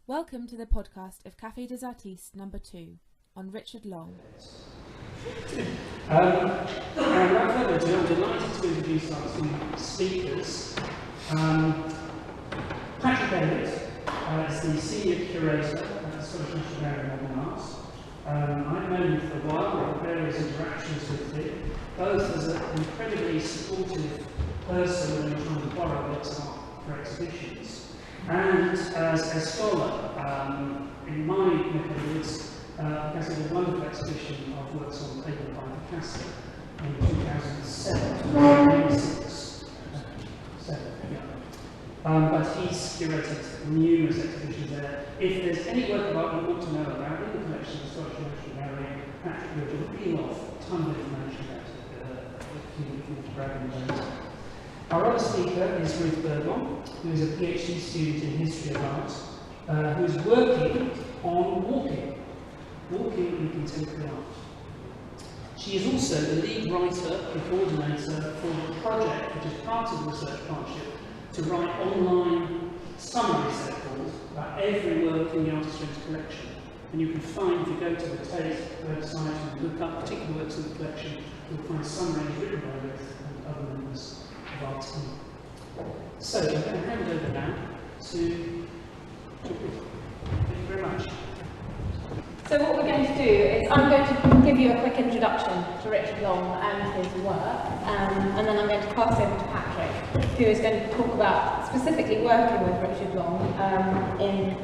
Welcome to the podcast of Café des Artistes number 2 on Richard Long. And without further ado, I'm delighted to introduce our two speakers. Patrick Elliott is the Senior Curator at the Scottish National Gallery of Modern Art. I've known him for a while, I've had various interactions with him, both as an incredibly supportive person when trying to borrow works of art for exhibitions, and as a scholar. In my neck of the woods, Picasso did a wonderful exhibition of works on paper by Picasso in 2007, 2006. But he's curated numerous exhibitions there. If there's any work of art you want to know about in the collection of the Scottish National Gallery, Patrick will reel off a ton of information about it from Cragg and Denisa. Our other speaker is Ruth Burgon, who is a PhD student in history of art, who is working on walking in contemporary art. She is also the lead writer and coordinator for the project, which is part of the research partnership, to write online summary circles about every work in the Artist Rooms collection. And you can find, if you go to the Tate website and look up particular works in the collection, you'll find summaries written by Ruth and other members of our team. So I'm going to hand over now to Ruth. Thank you very much. So what we're going to do is I'm going to give you a quick introduction to Richard Long and his work, and then I'm going to pass over to Patrick, who is going to talk about specifically working with Richard Long in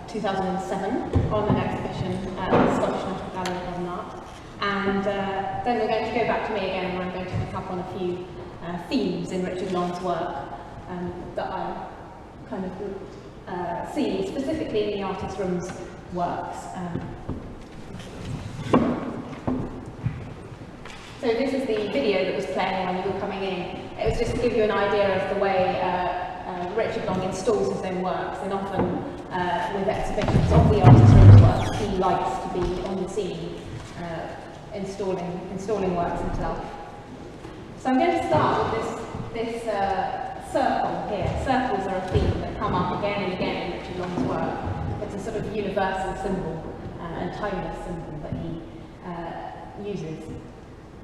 2007 on an exhibition at the Scottish National Gallery of Modern Art. And then we're going to go back to me again, where I'm going to pick up on a few themes in Richard Long's work that I kind of see specifically in the Artist Rooms works. So this is the video that was playing when you were coming in. It was just to give you an idea of the way Richard Long installs his own works, and often with exhibitions of the Artist Rooms works, he likes to be on the scene installing works himself. So I'm going to start with this circle here. Circles are a theme that come up again and again in Richard Long's work. It's a sort of universal symbol and timeless symbol that he uses.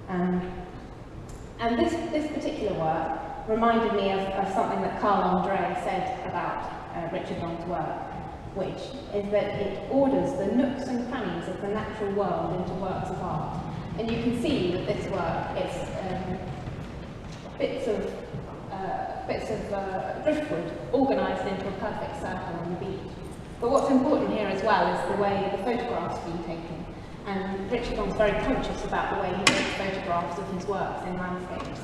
And this particular work reminded me of something that Carl Andre said about Richard Long's work, which is that it orders the nooks and crannies of the natural world into works of art. And you can see that this work is bits of driftwood organised into a perfect circle on the beach. But what's important here as well is the way the photographs are being taken. And Richard Long's very conscious about the way he takes photographs of his works in landscapes.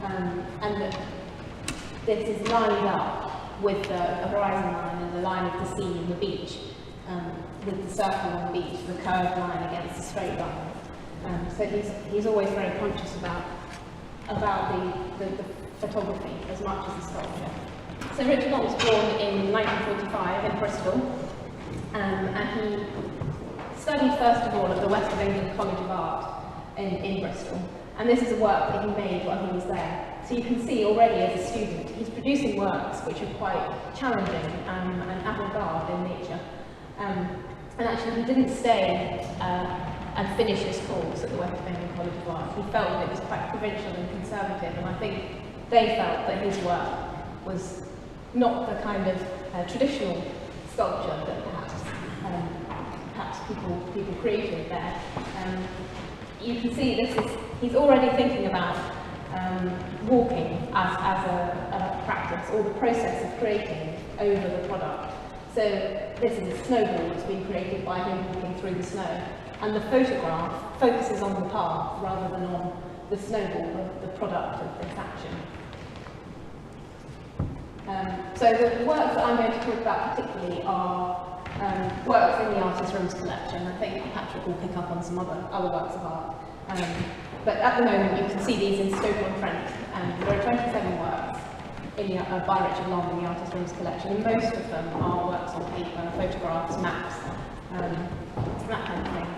And that this is lined up with the horizon line and the line of the sea and the beach, with the circle on the beach, the curved line against the straight line. So he's always very conscious about the photography as much as the sculpture. So Richard Long was born in 1945 in Bristol, and he studied first of all at the West of England College of Art in Bristol, and this is a work that he made while he was there. So you can see already as a student, he's producing works which are quite challenging and avant-garde in nature. And actually he didn't stay and finish his course at the West of England College of Art. He felt that it was quite provincial and conservative, and I think they felt that his work was not the kind of traditional sculpture that perhaps people created there. You can see he's already thinking about walking as a practice, or the process of creating over the product. So this is a snowball that's been created by him walking through the snow, and the photograph focuses on the path rather than on the snowball, the product of this action. So the works that I'm going to talk about particularly are works in the Artist Rooms collection. I think Patrick will pick up on some other works of art. But at the moment you can see these in Stoke-on-Trent. There are 27 works by Richard Long in the Artist Rooms collection, and most of them are works on paper, photographs, maps, that kind of thing,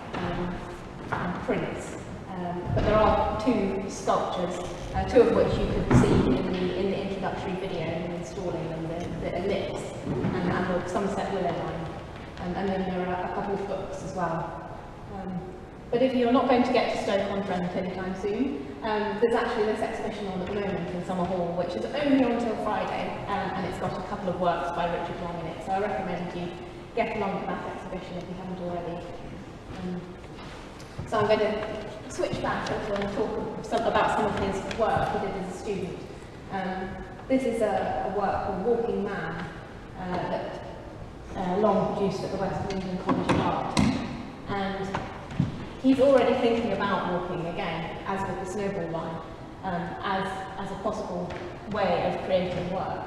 and prints. But there are two sculptures, two of which you could see in the introductory video, installing them, the ellipse and the Somerset Willow line. And then there are a couple of books as well. But if you're not going to get to Stoke-on-Trent anytime soon, there's actually this exhibition on at the moment in Summer Hall, which is only on until Friday, and it's got a couple of works by Richard Long in it, so I recommend you get along to that exhibition if you haven't already. So I'm going to switch back and talk about some of his work he did as a student. This is a work called Walking Man that Long produced at the West England College of Art. And he's already thinking about walking again, as with the snowball line, as a possible way of creating work.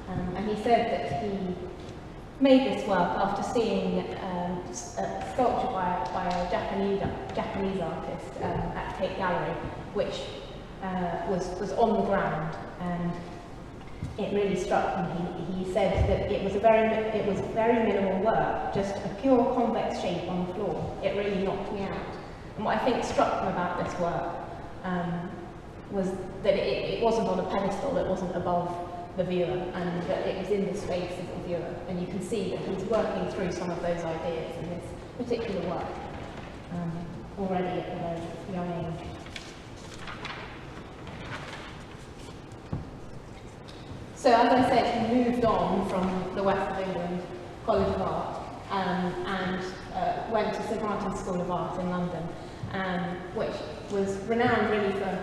And he said that he made this work after seeing a sculpture by a Japanese artist at Tate Gallery, which was on the ground, and it really struck him. He said that it was very minimal work, just a pure convex shape on the floor. It really knocked me out. And what I think struck him about this work was that it wasn't on a pedestal, it wasn't above the viewer, and that it was in the space of the viewer. And you can see that he's working through some of those ideas in this particular work already at a very young age. So as I said, he moved on from the West of England College of Art and went to St Martin's School of Art in London, which was renowned really for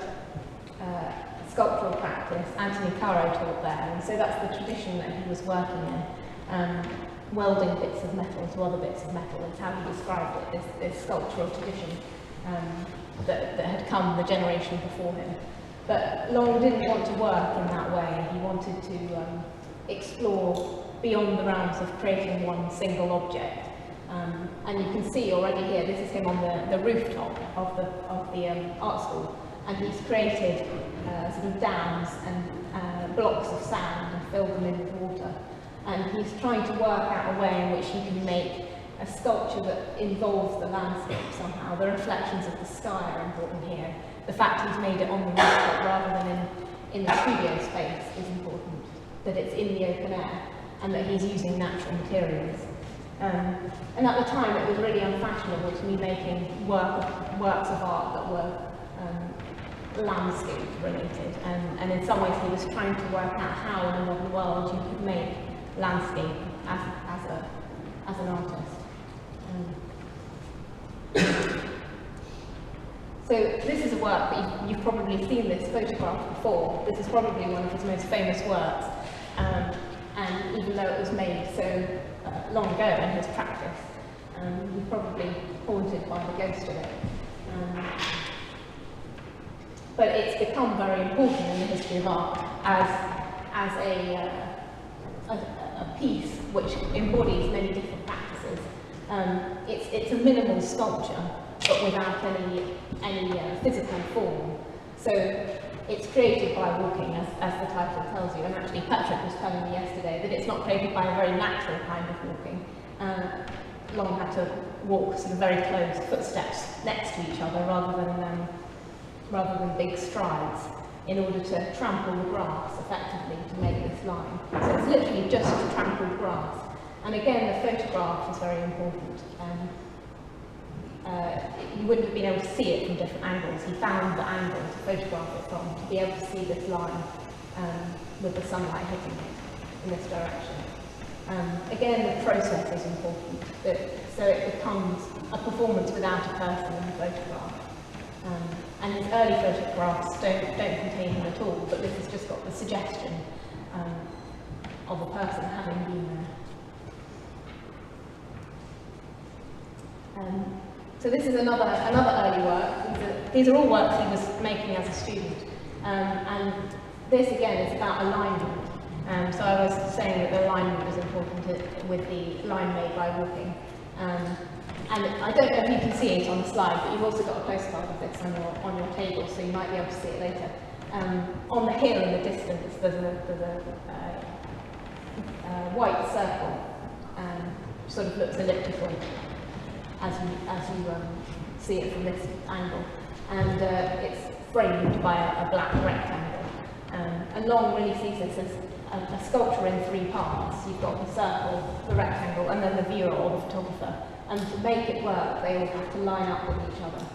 sculptural practice. Anthony Caro taught there, and so that's the tradition that he was working in, welding bits of metal to other bits of metal. It's how he described it, this sculptural tradition that had come the generation before him. But Long didn't want to work in that way. He wanted to explore beyond the realms of creating one single object. And you can see already here, this is him on the rooftop of the art school, and he's created sort of dams and blocks of sand and filled them in with water. And he's trying to work out a way in which he can make a sculpture that involves the landscape somehow. The reflections of the sky are important here. The fact he's made it on the rooftop rather than in the studio space is important. That it's in the open air and that he's using natural materials. And at the time it was really unfashionable to be making works of art that were landscape related, and in some ways he was trying to work out how in a modern world you could make landscape as an artist. So this is a work that you've probably seen this photograph before. This is probably one of his most famous works, and even though it was made so long ago in his practice, he's probably haunted by the ghost of it. But it's become very important in the history of art as a piece which embodies many different practices. It's a minimal sculpture, but without any physical form. So it's created by walking, as the title tells you. And actually, Patrick was telling me yesterday that it's not created by a very natural kind of walking. Long had to walk sort of very close footsteps next to each other rather than big strides in order to trample the grass effectively to make this line. So it's literally just trampled grass. And again, the photograph is very important. You wouldn't have been able to see it from different angles. He found the angle to photograph it from, to be able to see this line with the sunlight hitting it in this direction. Again, the process is important, so it becomes a performance without a person in the photograph. And his early photographs don't contain him at all, but this has just got the suggestion of a person having been there. So this is another early work. These are all works he was making as a student. And this again is about alignment. So I was saying that the alignment was important with the line made by walking. And I don't know if you can see it on the slide, but you've also got a postcard of this on your table, so you might be able to see it later. On the hill in the distance, there's a white circle, sort of looks elliptical as you see it from this angle, and it's framed by a black rectangle. And Long really sees this as a sculpture in 3 parts. You've got the circle, the rectangle, and then the viewer or the photographer. And to make it work, they all have to line up with each other.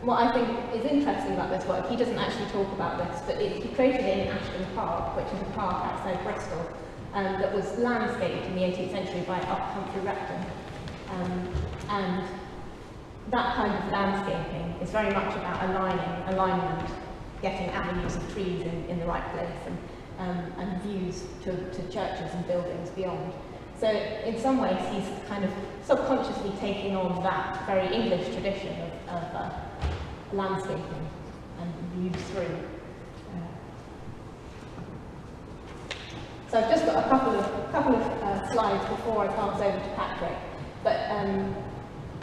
What I think is interesting about this work, he doesn't actually talk about this, but he created it in Ashton Park, which is a park outside Bristol, that was landscaped in the 18th century by Upcountry Rector. And that kind of landscaping is very much about alignment, getting avenues of trees in the right place, and views to churches and buildings beyond. So in some ways he's kind of subconsciously taking on that very English tradition of landscaping and views through. So I've just got a couple of slides before I pass over to Patrick. But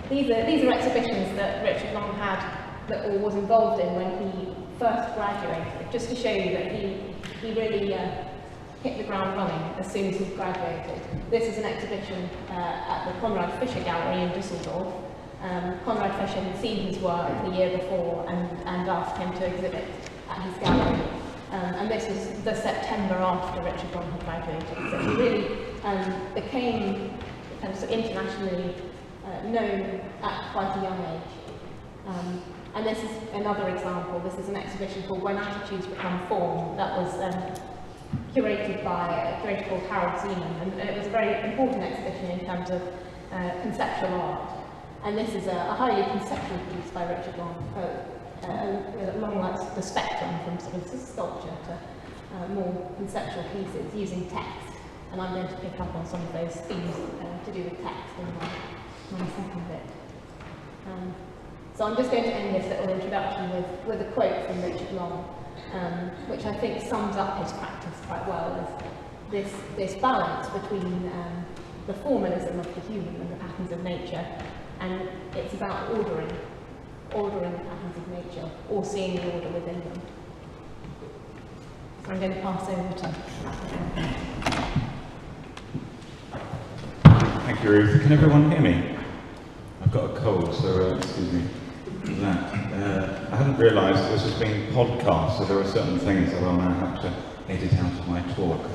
these are exhibitions that Richard Long had or was involved in when he first graduated, just to show you that he really hit the ground running as soon as he graduated. This is an exhibition at the Konrad Fischer Gallery in Düsseldorf. Konrad Fischer had seen his work the year before and asked him to exhibit at his gallery. And this was the September after Richard Long had graduated. So he really became kind of sort of internationally known at quite a young age. And this is another example. This is an exhibition called When Attitudes Become Form that was curated by a curator called Harold Seaman, and it was a very important exhibition in terms of conceptual art. And this is a highly conceptual piece by Richard Long, along like the spectrum from sort of sculpture to more conceptual pieces using text. And I'm going to pick up on some of those themes to do with text in my second bit. So I'm just going to end this little introduction with a quote from Richard Long, which I think sums up his practice quite well, is this balance between the formalism of the human and the patterns of nature, and it's about ordering the patterns of nature, or seeing the order within them. So I'm going to pass over to Thank you, Ruth. Can everyone hear me? I've got a cold, so excuse me for that. I hadn't realised this was being podcast, so there are certain things that I'll now have to edit out of my talk.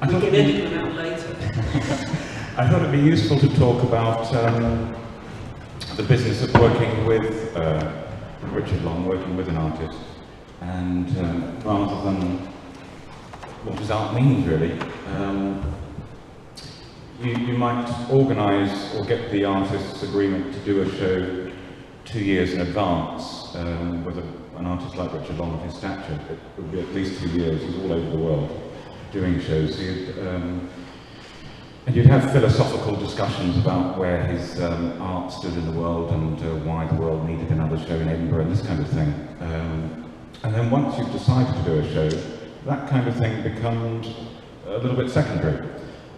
We can edit them out later. I thought it'd be useful to talk about the business of working with Richard Long, working with an artist, and rather than what does art mean, really. You might organise or get the artist's agreement to do a show 2 years in advance with an artist like Richard Long of his stature. It would be at least 2 years. He's all over the world doing shows. So you'd have philosophical discussions about where his art stood in the world and why the world needed another show in Edinburgh and this kind of thing. And then once you've decided to do a show, that kind of thing becomes a little bit secondary.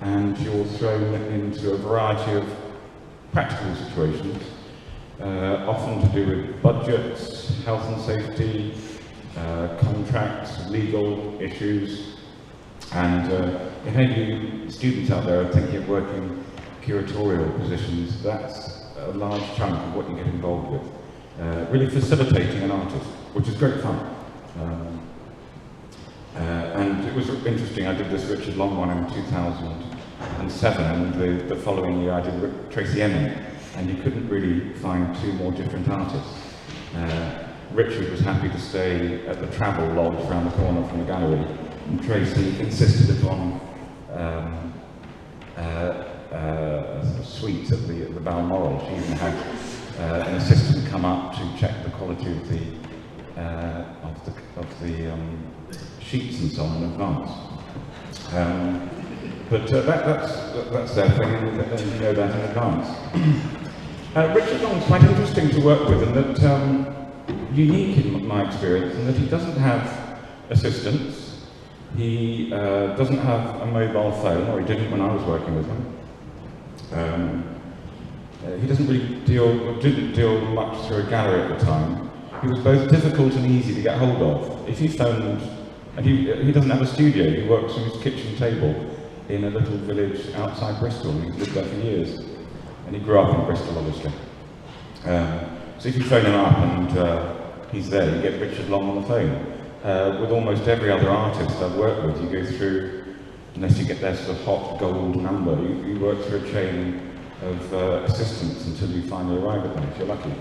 And you're thrown into a variety of practical situations, often to do with budgets, health and safety, contracts, legal issues. And if any of you students out there are thinking of working curatorial positions, that's a large chunk of what you get involved with. Really facilitating an artist, which is great fun. And it was interesting, I did this Richard Long one in 2007, and the following year I did Tracy Emin, and you couldn't really find 2 more different artists. Richard was happy to stay at the Travel Lodge around the corner from the gallery, and Tracy insisted upon a sort of suite at the Balmoral. She even had an assistant come up to check the quality of the sheets and so on in advance. But that's their thing, and you know that in advance. Richard Long's quite interesting to work with, and that unique in my experience, in that he doesn't have assistants, he doesn't have a mobile phone, or he didn't when I was working with him. He doesn't really didn't deal much through a gallery at the time. He was both difficult and easy to get hold of. If he phoned, and he doesn't have a studio, he works from his kitchen table in a little village outside Bristol. He's lived there for years, and he grew up in Bristol, obviously. So if you phone him up and he's there, you get Richard Long on the phone. with almost every other artist I've worked with, you go through, unless you get their sort of hot gold number, you work through a chain of assistants until you finally arrive at them, if you're lucky.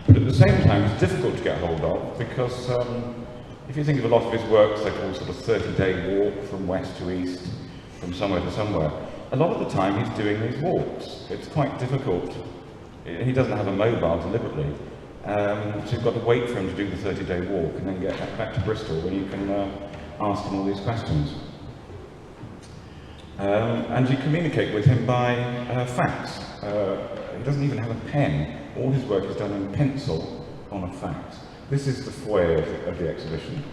But at the same time, it's difficult to get hold of, because if you think of a lot of his works, they call sort of 30-day walk from west to east, from somewhere to somewhere. A lot of the time he's doing these walks. It's quite difficult. He doesn't have a mobile deliberately. So you've got to wait for him to do the 30-day walk and then get back to Bristol when you can ask him all these questions. And you communicate with him by fax. He doesn't even have a pen. All his work is done in pencil on a fax. This is the foyer of the exhibition.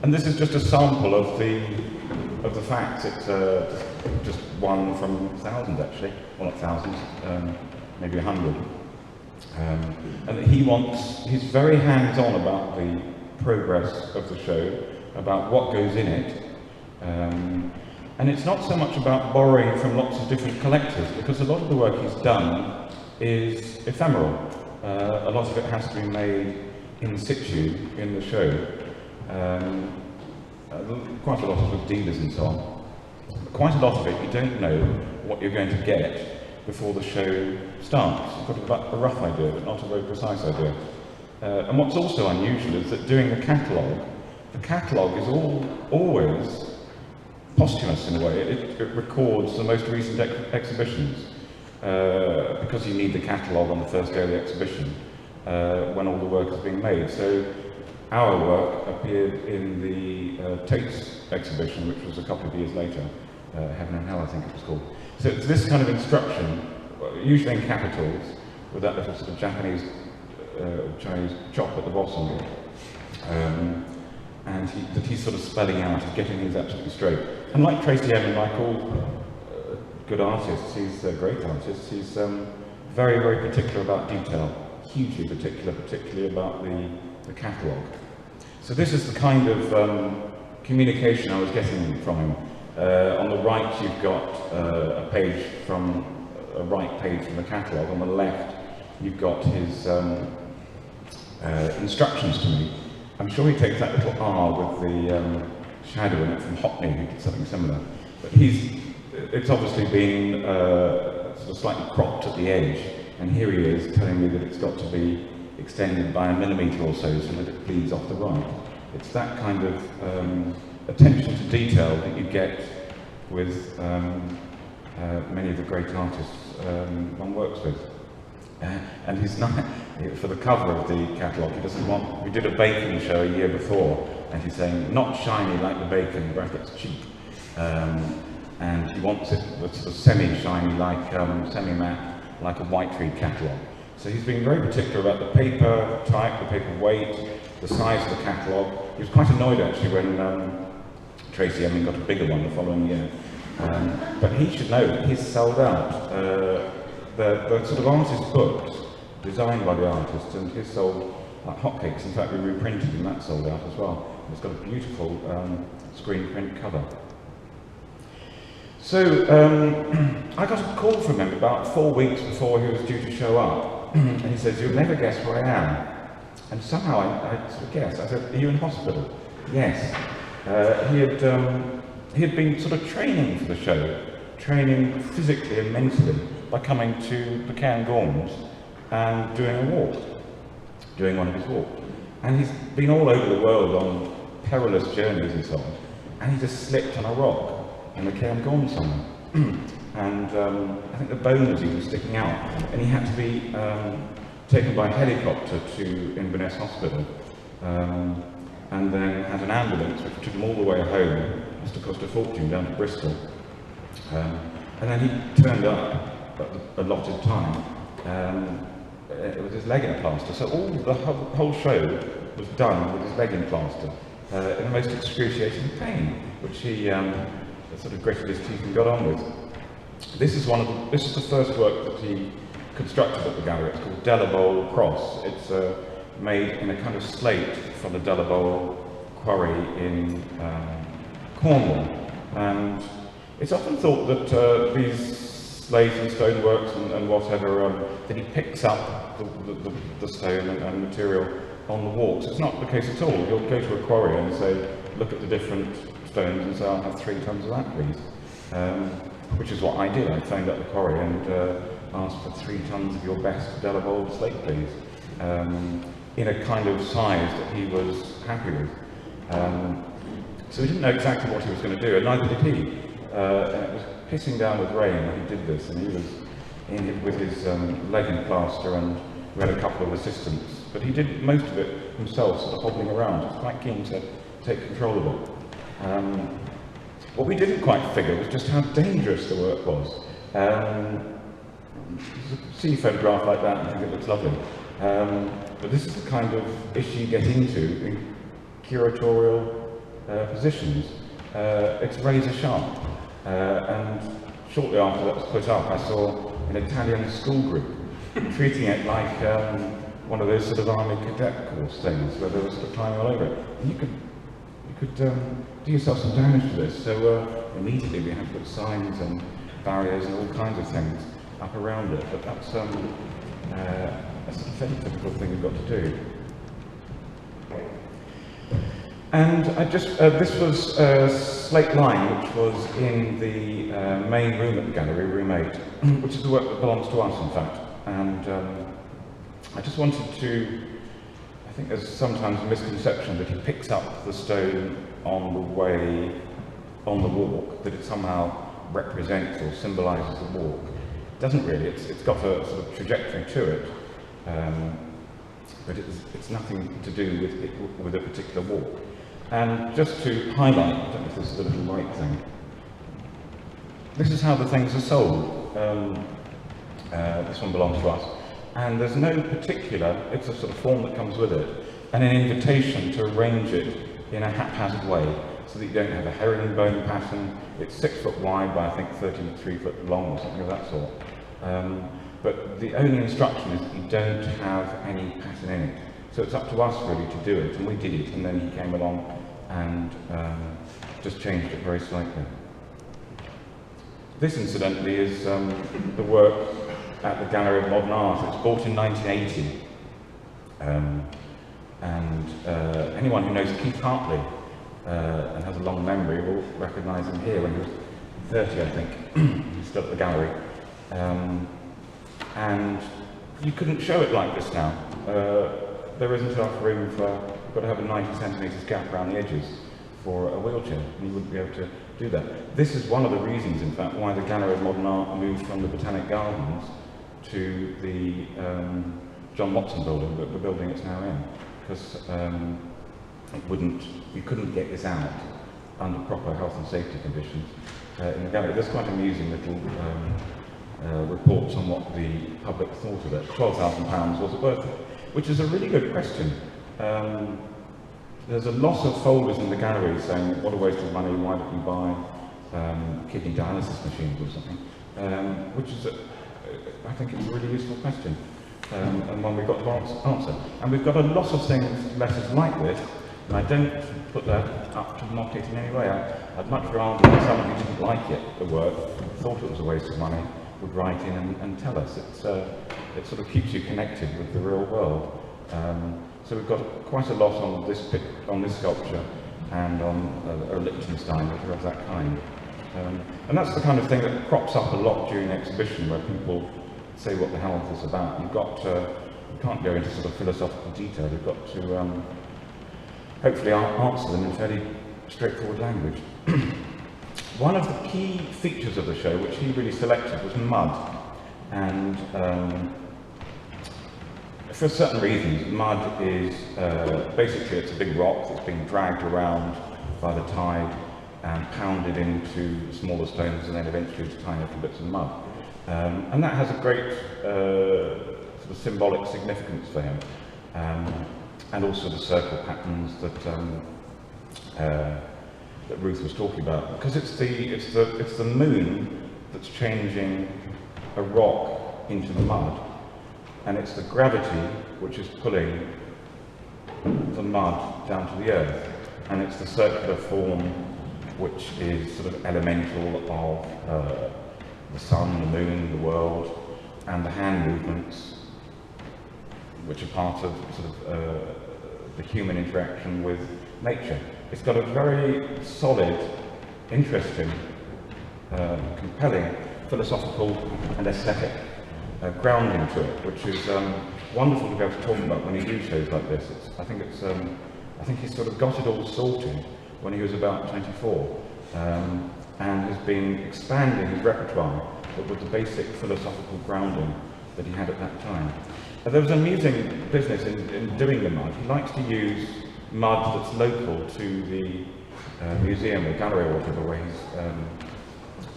And this is just a sample of the fax. It's just one from thousands, actually. Well, not thousands, maybe 100. And he's very hands-on about the progress of the show, about what goes in it. And it's not so much about borrowing from lots of different collectors, because a lot of the work he's done is ephemeral. A lot of it has to be made in situ in the show. Quite a lot of it with dealers and so on. Quite a lot of it you don't know what you're going to get before the show starts. You've got a rough idea, but not a very precise idea. And what's also unusual is that doing the catalogue is always posthumous in a way. It records the most recent exhibitions, because you need the catalogue on the first day of the exhibition, when all the work is being made. So our work appeared in the Tate's exhibition, which was a couple of years later, Heaven and Hell, I think it was called. So it's this kind of instruction, usually in capitals, with that little sort of Japanese Chinese chop at the bottom, and that he's sort of spelling out, he's getting things absolutely straight. And like Tracy Emin, like all good artists, he's a great artist, he's very, very particular about detail, hugely particular, particularly about the catalogue. So this is the kind of communication I was getting from him. On the right you've got a right page from the catalogue. On the left you've got his instructions to me. I'm sure he takes that little R with the shadow in it from Hockney, who did something similar. But it's obviously been sort of slightly cropped at the edge, and here he is telling me that it's got to be extended by 1 millimetre or so that it bleeds off the right. It's that kind of attention to detail that you get with many of the great artists one works with. And he's not, for the cover of the catalogue, he doesn't want, we did a bacon show a year before, and he's saying, not shiny like the bacon, brackets cheap. And he wants it sort of semi-shiny, like semi-matte, like a Whiteread catalogue. So he's been very particular about the paper type, the paper weight, the size of the catalogue. He was quite annoyed actually when Tracy Emin got a bigger one the following year. But he should know that he's sold out. The sort of artist books designed by the artist, and he's sold like hotcakes. In fact, we reprinted and that sold out as well. It's got a beautiful screen print cover. So I got a call from him about 4 weeks before he was due to show up, and he says, "You'll never guess where I am." And somehow I sort of guessed. I said, "Are you in hospital?" Yes. He had been sort of training for the show, training physically and mentally by coming to the Cairngorms and doing a walk, doing one of his walks. And he's been all over the world on perilous journeys and so on, and he just slipped on a rock in the Cairngorms somewhere. And I think the bone was even sticking out, and he had to be taken by helicopter to Inverness Hospital, and then had an ambulance which took him all the way home. It must have cost a fortune down to Bristol. And then he turned up at the allotted time with his leg in a plaster. So the whole show was done with his leg in plaster, in the most excruciating pain, which he sort of gritted his teeth and got on with. This is the first work that he constructed at the gallery. It's called Delabole Cross. It's made in a kind of slate from the Delabole quarry in Cornwall. And it's often thought that these slate and stoneworks and whatever, that he picks up the stone and material on the walks. It's not the case at all. You'll go to a quarry and say, look at the different stones and say, I'll have 3 tons of that, please. Which is what I did. I phoned up the quarry and asked for 3 tons of your best Delavolde slate, please, in a kind of size that he was happy with. So he didn't know exactly what he was going to do, and neither did he. And it was pissing down with rain when he did this, and he was in it with his leg in plaster, and we had a couple of assistants. But he did most of it himself, sort of hobbling around. He was quite keen to take control of it. What we didn't quite figure was just how dangerous the work was. You see a photograph like that and think it looks lovely. But this is the kind of issue you get into in curatorial positions. It's razor sharp. And shortly after that was put up, I saw an Italian school group treating it like one of those sort of army cadet course things where they were sort of climbing all over it. And you could do yourself some damage to this. So immediately we had to put signs and barriers and all kinds of things up around it. But that's a fairly typical thing we've got to do. And this was Slate Line, which was in the main room at the gallery, room 8, which is the work that belongs to us, in fact. And I just wanted to, I think there's sometimes a misconception that he picks up the stone on the way, on the walk, that it somehow represents or symbolises the walk. It doesn't really, it's got a sort of trajectory to it, but it's nothing to do with a particular walk. And just to highlight, I don't know if this is a little light thing, this is how the things are sold. This one belongs to us. And there's no particular, it's a sort of form that comes with it, and an invitation to arrange it in a haphazard way, so that you don't have a herringbone pattern. It's 6 foot wide by, I think, 33 foot long or something of that sort. But the only instruction is that you don't have any pattern in it. So it's up to us really to do it, and we did it, and then he came along and just changed it very slightly. This, incidentally, is the work at the Gallery of Modern Art. It's bought in 1980. Anyone who knows Keith Hartley and has a long memory will recognise him here when he was 30, I think. He's still at the gallery. And you couldn't show it like this now. There isn't enough room for, you've got to have a 90 centimetres gap around the edges for a wheelchair, and you wouldn't be able to do that. This is one of the reasons, in fact, why the Gallery of Modern Art moved from the Botanic Gardens to the John Watson building, the building it's now in, because you couldn't get this out under proper health and safety conditions in the gallery. There's quite amusing little reports on what the public thought of it. £12,000, was it worth it? Which is a really good question. There's a lot of folders in the gallery saying, what a waste of money, why don't you buy kidney dialysis machines or something? Which is, I think it's a really useful question, and one we've got to answer. And we've got a lot of things, letters like this, and I don't put that up to mock it in any way. I'd much rather that someone who didn't like it, the work, thought it was a waste of money, would write in and tell us. It sort of keeps you connected with the real world. So we've got quite a lot on this sculpture and on a Liechtenstein that are of that kind. And that's the kind of thing that crops up a lot during the exhibition, where people say, what the hell is this about? You can't go into sort of philosophical detail. You've got to hopefully answer them in fairly straightforward language. One of the key features of the show, which he really selected, was mud. And for certain reasons, mud is basically it's a big rock that's being dragged around by the tide and pounded into smaller stones and then eventually into tiny little bits of mud. And that has a great sort of symbolic significance for him. And also the circle patterns that Ruth was talking about, because it's the moon that's changing a rock into the mud, and it's the gravity which is pulling the mud down to the earth, and it's the circular form which is sort of elemental of the sun, the moon, the world, and the hand movements which are part of sort of the human interaction with nature. It's got a very solid, interesting, compelling philosophical and aesthetic grounding to it, which is wonderful to be able to talk about when you do shows like this. I think he sort of got it all sorted when he was about 24, and has been expanding his repertoire, but with the basic philosophical grounding that he had at that time. There was an amusing business in doing the mud. He likes to use mud that's local to the museum or gallery or whatever where he's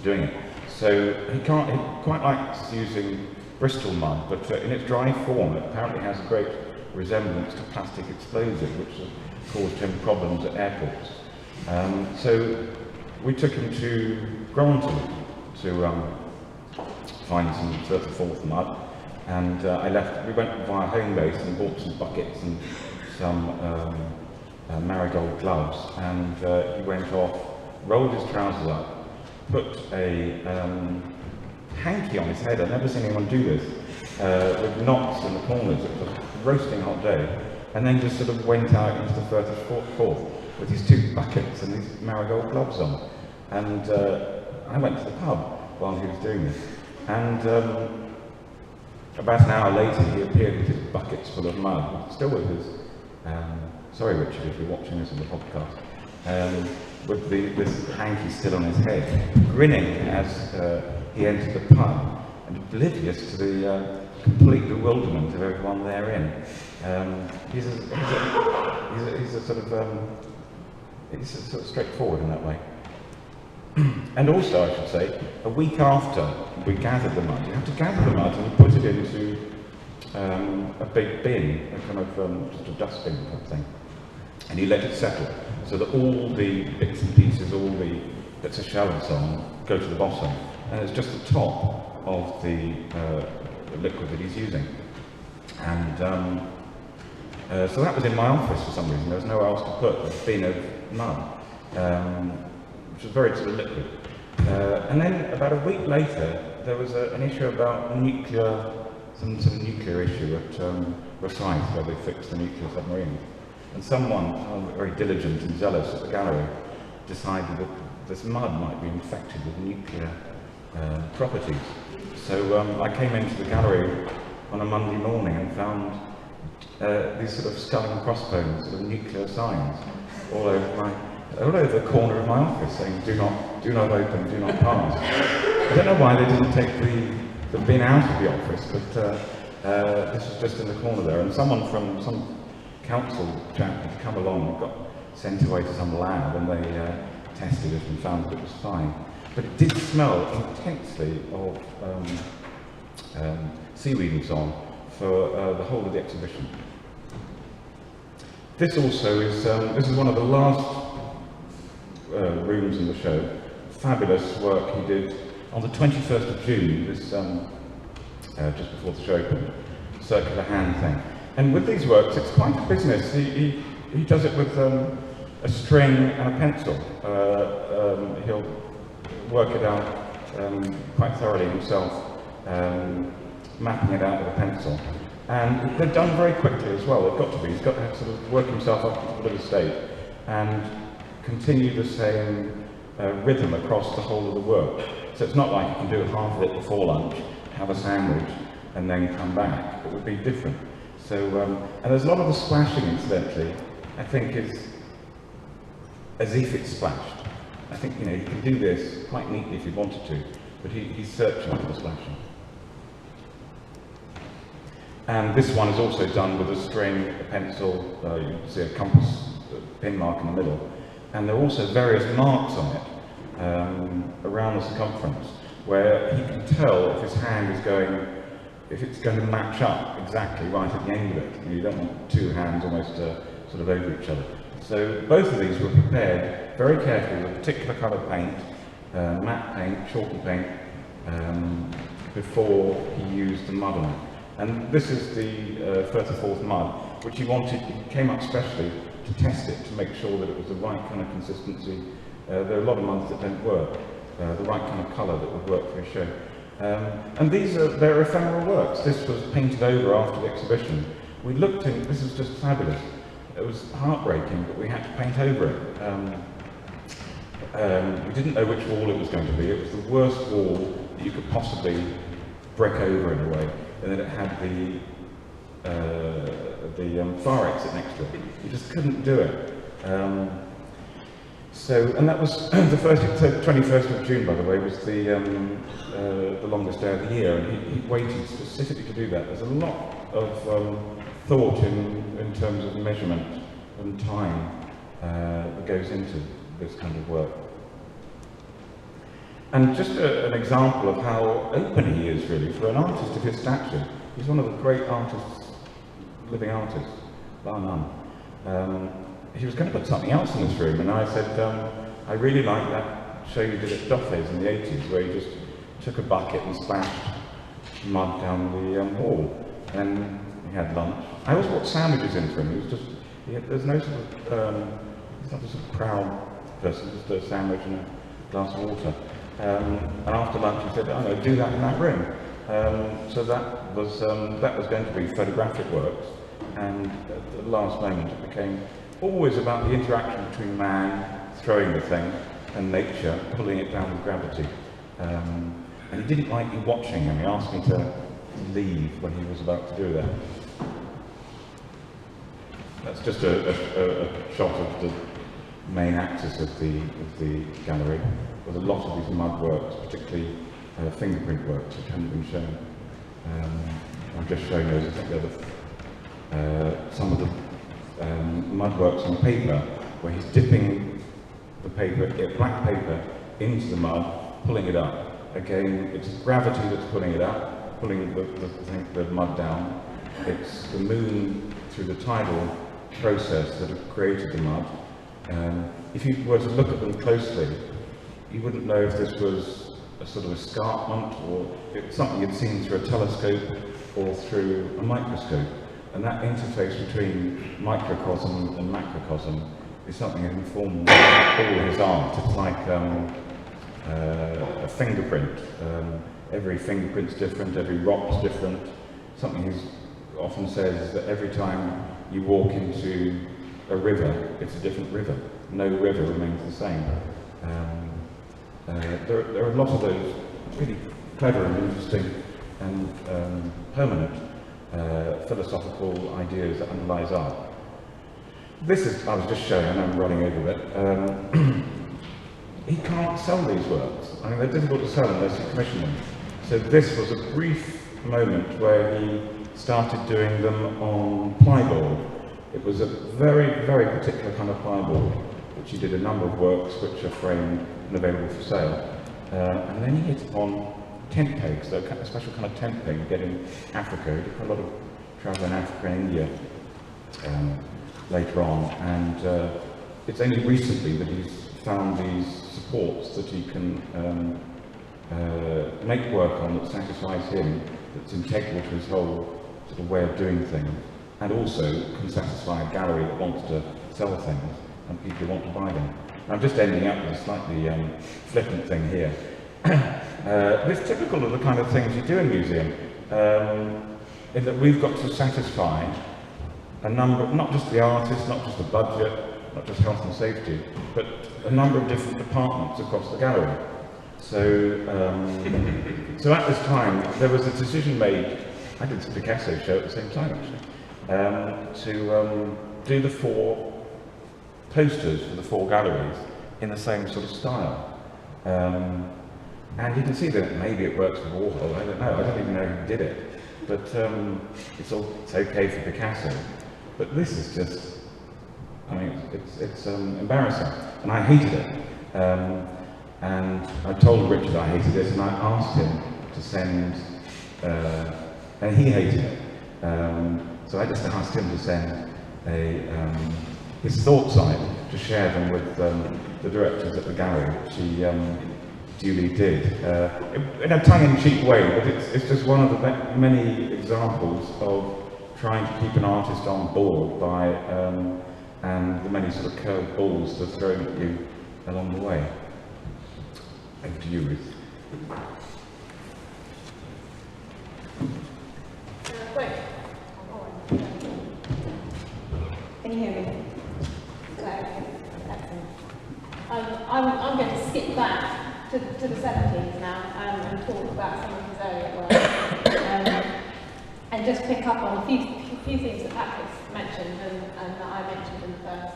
doing it. So he quite likes using Bristol mud, but in its dry form it apparently has a great resemblance to plastic explosive, which has caused him problems at airports. So we took him to Groton to find some 34th mud, and we went via home base and bought some buckets and some marigold gloves, and he went off, rolled his trousers up, put a hanky on his head. I've never seen anyone do this, with knots in the corners. It was a roasting hot day, and then just sort of went out into the 34th with his 2 buckets and these marigold gloves on. And I went to the pub while he was doing this, and about an hour later he appeared with his buckets full of mud, still with his, sorry Richard if you're watching this on the podcast, with this hanky still on his head, grinning as he entered the pub, and oblivious to the complete bewilderment of everyone therein. He's sort of straightforward in that way. And also, I should say, a week after we gathered the mud, you have to gather the mud and put it into a big bin, a kind of just a dustbin type thing, and you let it settle so that all the bits and pieces, all the bits of shell and so on, go to the bottom, and it's just the top of the liquid that he's using. And so that was in my office for some reason. There was nowhere else to put a bin of mud, which was very sort of liquid. And then about a week later, there was an issue about some nuclear issue at Rosyth, where they fixed the nuclear submarine. And someone, very diligent and zealous at the gallery, decided that this mud might be infected with nuclear properties. So I came into the gallery on a Monday morning and found these sort of skull and crossbones, sort of nuclear signs, all over the corner of my office saying, do not open, do not pass. I don't know why they didn't take the bin out of the office, but this was just in the corner there, and someone from some council chap had come along and got sent away to some lab, and they tested it and found that it was fine. But it did smell intensely of seaweed and so on for the whole of the exhibition. This also is this is one of the last rooms in the show. Fabulous work he did on the 21st of June, this just before the show opened, circular hand thing. And with these works, it's quite a business. He does it with a string and a pencil. He'll work it out quite thoroughly himself, mapping it out with a pencil. And they're done very quickly as well. They've got to be. He's got to sort of work himself up to a bit of a state and continue the same rhythm across the whole of the work. So it's not like you can do half of it before lunch, have a sandwich, and then come back. It would be different. So, and there's a lot of the splashing, incidentally, I think is as if it's splashed. I think, you know, you can do this quite neatly if you wanted to, but he's searching for the splashing. And this one is also done with a string, a pencil, you can see a compass pin mark in the middle. And there are also various marks on it around the circumference, where he can tell if his hand is going, if it's going to match up exactly right at the end of it. You don't want 2 hands almost sort of over each other. So both of these were prepared very carefully with a particular colour paint, matte paint, chalky paint, before he used the mud on it. And this is the 34th mud, which he came up specially to test it, to make sure that it was the right kind of consistency. There are a lot of muds that don't work, the right kind of colour that would work for a show. And they're ephemeral works. This was painted over after the exhibition. We looked in, this is just fabulous. it was heartbreaking, but we had to paint over it. We didn't know which wall it was going to be. It was the worst wall that you could possibly break over in a way, and then it had the fire exit next to it. You just couldn't do it. And that was the 21st of June, by the way, was the longest day of the year, and he waited specifically to do that. There's a lot of thought in terms of measurement and time that goes into this kind of work. And just an example of how open he is, really, for an artist of his stature. He's one of the great artists, living artists, bar none. He was going to put something else in this room, and I said, I really like that show you did at Duffy's in the 80s, where you just took a bucket and splashed mud down the wall, and he had lunch. I always brought sandwiches in for him. He was just, there's no sort of, he's not just a proud person, just a sandwich and a glass of water. And after lunch he said, oh no, do that in that room. So that was going to be photographic works, and at the last moment it became always about the interaction between man throwing the thing and nature pulling it down with gravity. And he didn't like me watching him. He asked me to leave when he was about to do that. That's just a shot of the main axis of the gallery, with a lot of these mud works, particularly fingerprint works, which haven't been shown. I'm just showing those. I think they're some of the mud works on paper, where he's dipping the paper, black paper, into the mud, pulling it up. Again, it's gravity that's pulling it up, pulling the mud down. It's the moon through the tidal process that have created the mud. If you were to look at them closely, you wouldn't know if this was a sort of escarpment or it's something you'd seen through a telescope or through a microscope. And that interface between microcosm and macrocosm is something that informs all his art. It's like a fingerprint. Every fingerprint's different, every rock's different. Something he often says is that every time you walk into a river, it's a different river. No river remains the same. There are a lot of those really clever and interesting and permanent philosophical ideas that underlies art. This is, I was just showing, and I'm running over it. He can't sell these works. I mean, they're difficult to sell unless you commission them. So this was a brief moment where he started doing them on plyboard. It was a very, very particular kind of plyboard, which he did a number of works which are framed and available for sale. And then he hit upon tent pegs, so a special kind of tent peg you get in Africa. He did quite a lot of travel in Africa and India later on, and it's only recently that he's found these supports that he can make work on that satisfies him, that's integral to his whole sort of way of doing things, and also can satisfy a gallery that wants to sell things and people who want to buy them. I'm just ending up with a slightly flippant thing here. It's typical of the kind of things you do in a museum, in that we've got to satisfy a number, not just the artist, not just the budget, not just health and safety, but a number of different departments across the gallery. So, so at this time, there was a decision made, I did the Picasso show at the same time actually, to do the 4 posters for the 4 galleries in the same sort of style. And you can see that maybe it works for Warhol, I don't know, I don't even know who did it. But it's okay for Picasso. But this is just, I mean, it's embarrassing, and I hated it. And I told Richard I hated this, and I asked him to send, and he hated it. So I just asked him to send his thoughts on it, to share them with the directors at the gallery, which he duly did, in a tongue-in-cheek way, but it's just one of the many examples of trying to keep an artist on board by, and the many sort of curved balls that are thrown at you along the way. Over to you, Ruth. Great. Can you hear me? to the 70s now and talk about some of his earlier work. And just pick up on a few things that Patrick's mentioned and that I mentioned in the first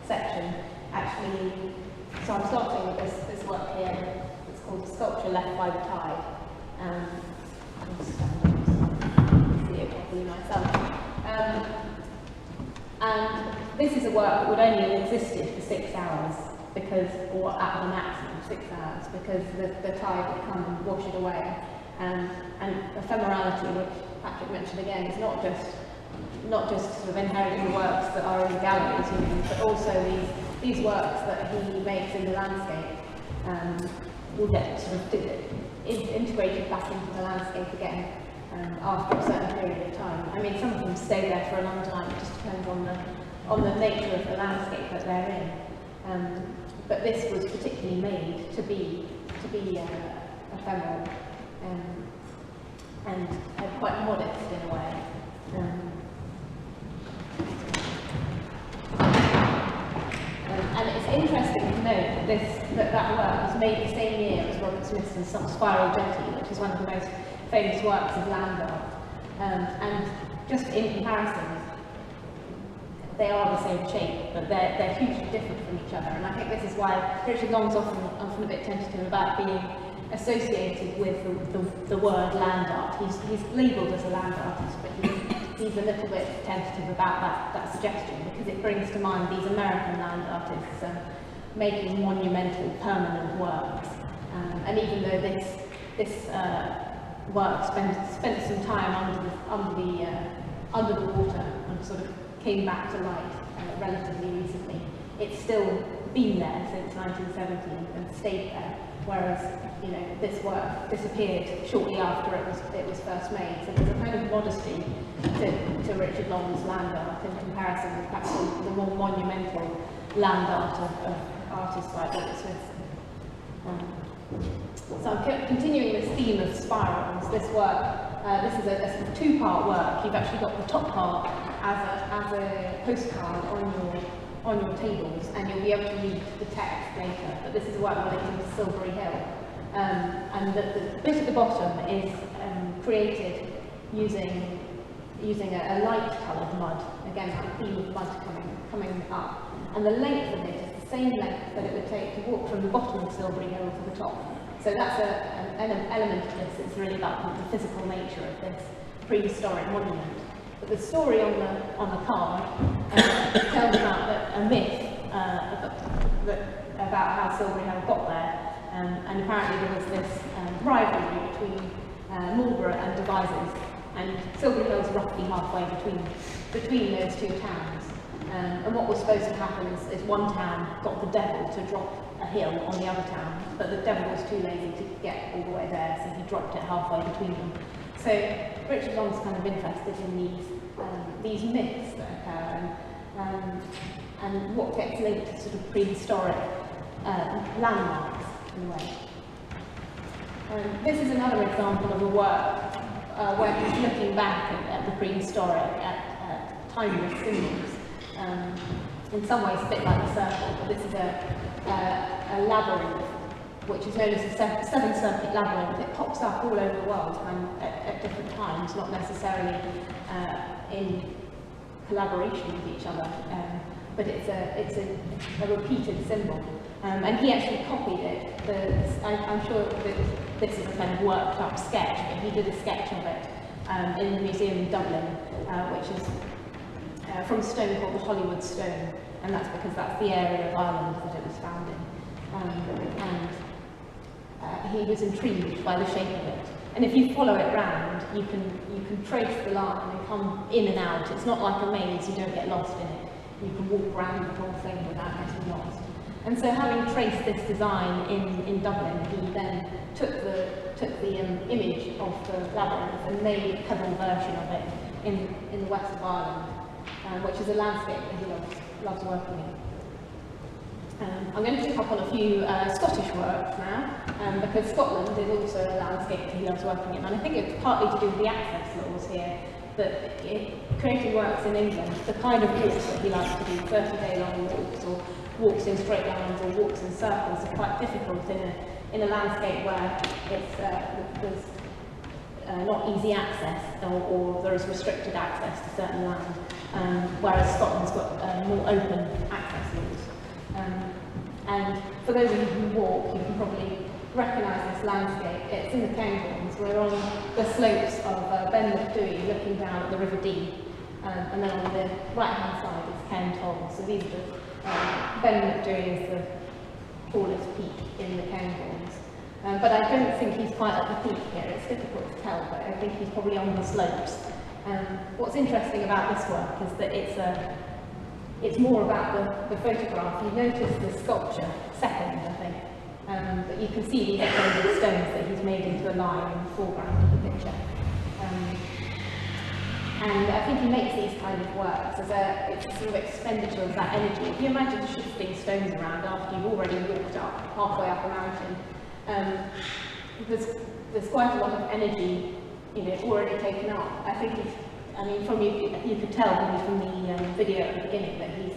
section. Actually, so I'm starting with this work here. It's called A Sculpture Left by the Tide. I'll stand up so I can see it properly myself. And this is a work that would only have existed for 6 hours, or at the maximum 6 hours, because the tide would come and wash it away. And ephemerality, which Patrick mentioned again, is not just sort of inheriting works that are in galleries, but also these works that he makes in the landscape will get sort of integrated back into the landscape again after a certain period of time. I mean, some of them stay there for a long time. It just depends on the nature of the landscape that they're in. But this was particularly made to be ephemeral and quite modest in a way. And it's interesting to note that work was made the same year as Robert Smithson's Spiral Jetty, which is one of the most famous works of land art. And just in comparison, they are the same shape, but they're hugely different from each other. And I think this is why Richard Long's often a bit tentative about being associated with the word land art. He's labelled as a land artist, but he's a little bit tentative about that suggestion, because it brings to mind these American land artists making monumental, permanent works. And even though this work spent some time under the water and sort of came back to light relatively recently, it's still been there since 1970 and stayed there. Whereas, this work disappeared shortly after it was first made. So there's a kind of modesty to Richard Long's land art in comparison with perhaps the more monumental land art of artists like Robert Smithson. So I'm continuing this theme of spirals. This work, this is a sort of two-part work. You've actually got the top part as a postcard on your tables, and you'll be able to read the text later. But this is a work relating to Silbury Hill. And the bit at the bottom is created using a light-coloured mud. Again, the theme of mud coming up. And the length of it is the same length that it would take to walk from the bottom of Silbury Hill to the top. So that's an element of this. It's really about the physical nature of this prehistoric monument. But the story on the card tells about a myth about how Silbury Hill got there. And apparently there was this rivalry between Marlborough and Devizes, and Silbury Hill's roughly halfway between those two towns. And what was supposed to happen is one town got the devil to drop a hill on the other town, but the devil was too lazy to get all the way there, so he dropped it halfway between them. So Richard Long's kind of interested in these myths that occur and what gets linked to sort of prehistoric landmarks in a way. This is another example of a work where he's looking back at the prehistoric, at timeless symbols. In some ways a bit like the circle, but this is a labyrinth, which is known as a seven-circuit labyrinth. It pops up all over the world and at different times, not necessarily in collaboration with each other, but it's a repeated symbol. And he actually copied it. I'm sure that this is a kind of worked up sketch, but he did a sketch of it in the museum in Dublin, which is from a stone called the Hollywood Stone, and that's because that's the area of Ireland that it was found in. And he was intrigued by the shape of it. And if you follow it round, you can trace the line and come in and out. It's not like a maze, you don't get lost in it. You can walk around the whole thing without getting lost. And so, having traced this design in Dublin, he then took the image of the labyrinth and made a pebble version of it in the west of Ireland, which is a landscape that he loves working in. I'm going to pick up on a few Scottish works now, because Scotland is also a landscape that he loves working in, and I think it's partly to do with the access laws here, that creating works in England, the kind of walks that he likes to do, 30-day long walks, or walks in straight lines, or walks in circles, are quite difficult in a landscape where it's, there's not easy access, or there is restricted access to certain land, whereas Scotland's got more open access laws. And for those of you who walk, you can probably recognise this landscape. It's in the Cairngorms. We're on the slopes of Ben Macdui, looking down at the River Dee, and then on the right-hand side is Cairn Toll. So these are the, Ben Macdui is the tallest peak in the Cairngorms. But I don't think he's quite at the peak here. It's difficult to tell, but I think he's probably on the slopes. What's interesting about this work is that it's more about the photograph. You notice the sculpture second, I think. But you can see the echoed stones that he's made into a line in the foreground of the picture. And I think he makes these kind of works as it's a sort of expenditure of that energy. If you imagine shifting stones around after you've already walked up, halfway up a mountain, there's quite a lot of energy, already taken up. I think you could tell from the video at the beginning that he's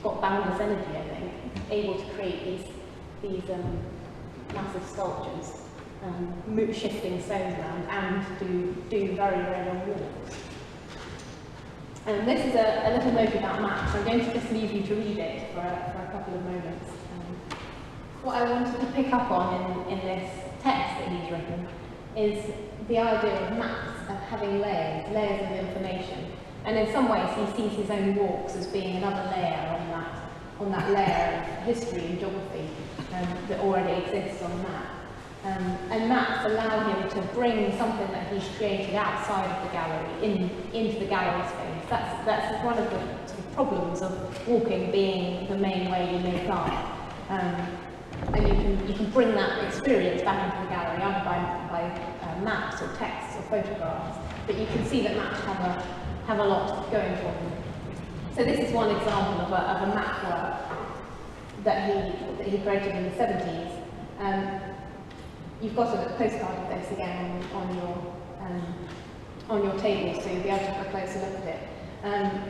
got boundless energy, I think, able to create these massive sculptures, shifting stones around, and do very, very long walks. And this is a little note about maps. I'm going to just leave you to read it for a couple of moments. What I wanted to pick up on in this text that he's written is the idea of maps, of having layers of information. And in some ways he sees his own walks as being another layer on that layer of history and geography that already exists on a map. And maps allow him to bring something that he's created outside of the gallery into the gallery space. That's one of the sort of problems of walking being the main way you make art. And you can bring that experience back into the gallery either by maps or texts or photographs. But you can see that maps have a lot going for them. So this is one example of a map work that he created in the 70s. You've got a postcard of this again on your table, so you'll be able to have a closer look at it.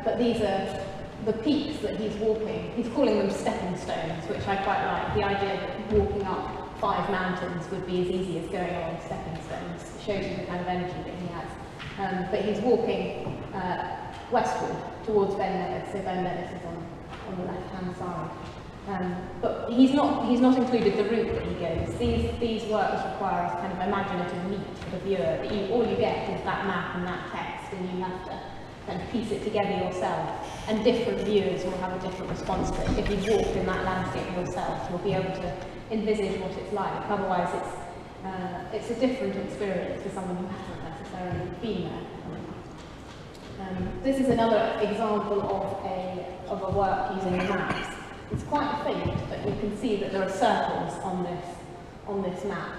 But these are the peaks that he's walking. He's calling them stepping stones, which I quite like. The idea that walking up 5 mountains would be as easy as going on stepping stones. It shows you the kind of energy that he has. But he's walking westward towards Ben Nevis, so Ben Nevis is on the left-hand side. But he's not included the route that he goes. These works require a kind of imaginative meet for the viewer. That all you get is that map and that text, and you have to kind of piece it together yourself. And different viewers will have a different response to it. If you've walked in that landscape yourself, you'll be able to envisage what it's like. Otherwise, it's a different experience for someone who hasn't necessarily been there. This is another example of a work using maps. It's quite faint, but you can see that there are circles on this map.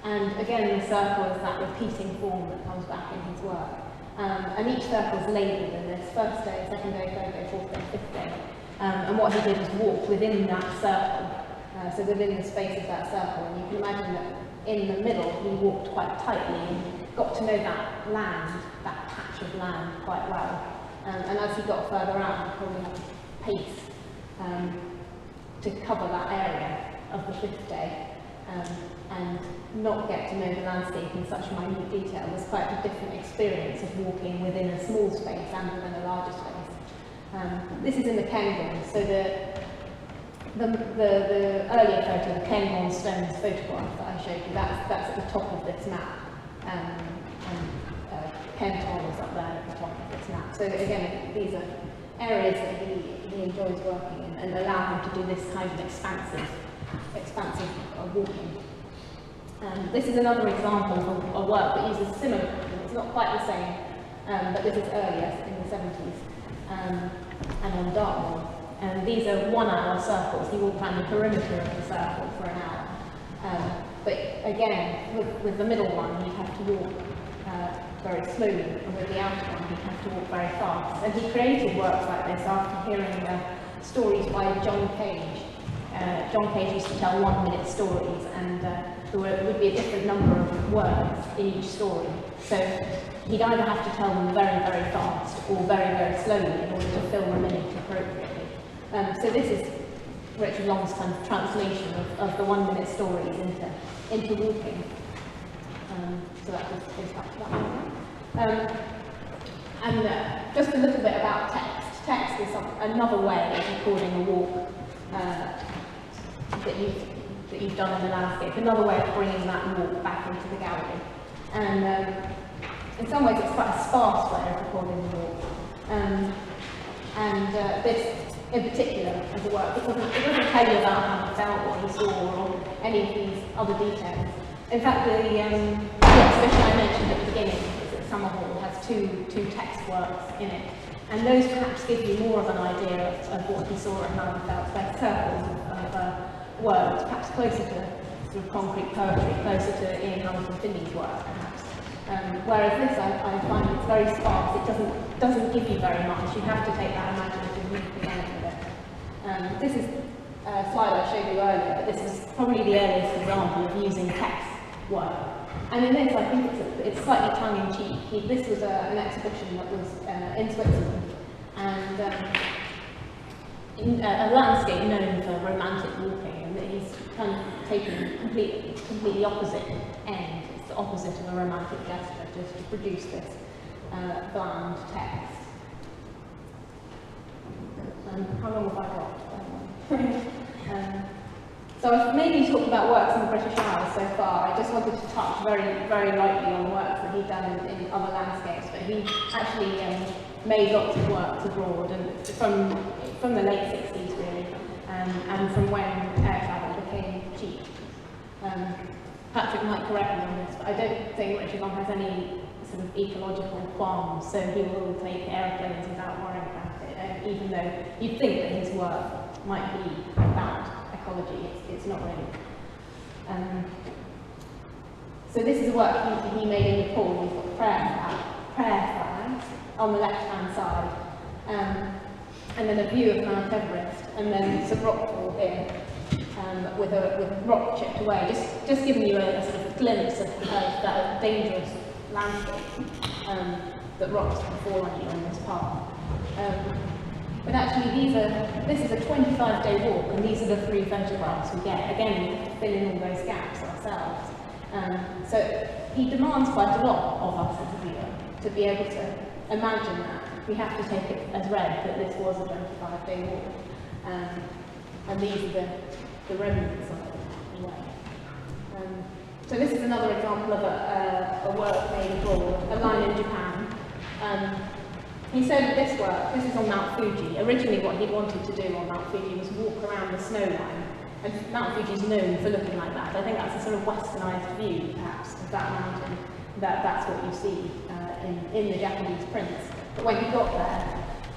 And again, the circle is that repeating form that comes back in his work. And each circle is labelled in this: first day, second day, third day, fourth day, fifth day. And what he did was walk within that circle, so within the space of that circle. And you can imagine that in the middle he walked quite tightly and got to know that land, that patch of land quite well. And as he got further out, he probably had to pace to cover that area of the fifth day and not get to know the landscape in such minute detail. Was quite a different experience of walking within a small space and within a larger space. This is in the Cairngorms, so the earlier photo, the Cairngorm Stones photograph that I showed you, that's at the top of this map. Cairn Toll is up there at the top of this map. So again, these are areas that he enjoys working in and allow him to do this kind of expansive walking. This is another example of a work that uses similar pattern. It's not quite the same, but this is earlier, in the 70s, and on Dartmoor. And these are 1-hour circles. He walked around the perimeter of the circle for an hour. But again, with the middle one, he'd have to walk very slowly, and with the outer one, he'd have to walk very fast. And he created works like this after hearing stories by John Cage. John Cage used to tell 1-minute stories, and there would be a different number of words in each story. So he'd either have to tell them very, very fast or very, very slowly in order to fill the minute appropriately. So this is Richard Long's kind of translation of the 1 minute stories into walking. So that goes back to that one. And just a little bit about text. Text is another way of recording a walk that you've done in the landscape, another way of bringing that walk back into the gallery. And in some ways it's quite a sparse way of recording the walk. This in particular as a work, it doesn't tell you about how he felt, what he saw, or any of these other details. In fact, the exhibition I mentioned at the beginning is at Summer Hall has two text works in it. And those perhaps give you more of an idea of what he saw and how he felt. They're circles of words, perhaps closer to sort of concrete poetry, closer to Ian Hamilton Finney's work, perhaps. Whereas this, I find it's very sparse. It doesn't give you very much. You have to take that imaginative leap again with it. This is a slide I showed you earlier, but this is probably the earliest example of using text work. And in this, I think it's slightly tongue-in-cheek. This was an exhibition that was in Switzerland, and a landscape known for romantic walking, and he's kind of taken completely opposite end. It's the opposite of a romantic gesture, just to produce this bland text. How long have I got? So I've mainly talked about works in the British Isles so far. I just wanted to touch very, very lightly on works that he'd done in other landscapes, but he actually made lots of works abroad, and from the late 60s really, and from when air travel became cheap. Patrick might correct me on this, but I don't think Richard Long has any sort of ecological qualms, so he will take aeroplanes without worrying about it, even though you'd think that his work might be about ecology. It's not really. So this is a work he made in Nepal. We've got prayer flags on the left-hand side, and then a view of Mount Everest, and then some rockfall here, with a rock chipped away, just giving you a sort of glimpse of that dangerous landscape that rocks can fall on you on this path. But actually, this is a 25-day walk, and these are the 3 photographs we get. Again, we fill in all those gaps ourselves. So he demands quite a lot of us as a viewer to be able to imagine that. We have to take it as read that this was a 25-day walk. And these are the remnants of it, in a way. So this is another example of a work made abroad, a line in Japan. He said this work, this is on Mount Fuji. Originally what he wanted to do on Mount Fuji was walk around the snow line. And Mount Fuji is known for looking like that. I think that's a sort of westernised view, perhaps, of that mountain. That's what you see in the Japanese prints. But when he got there,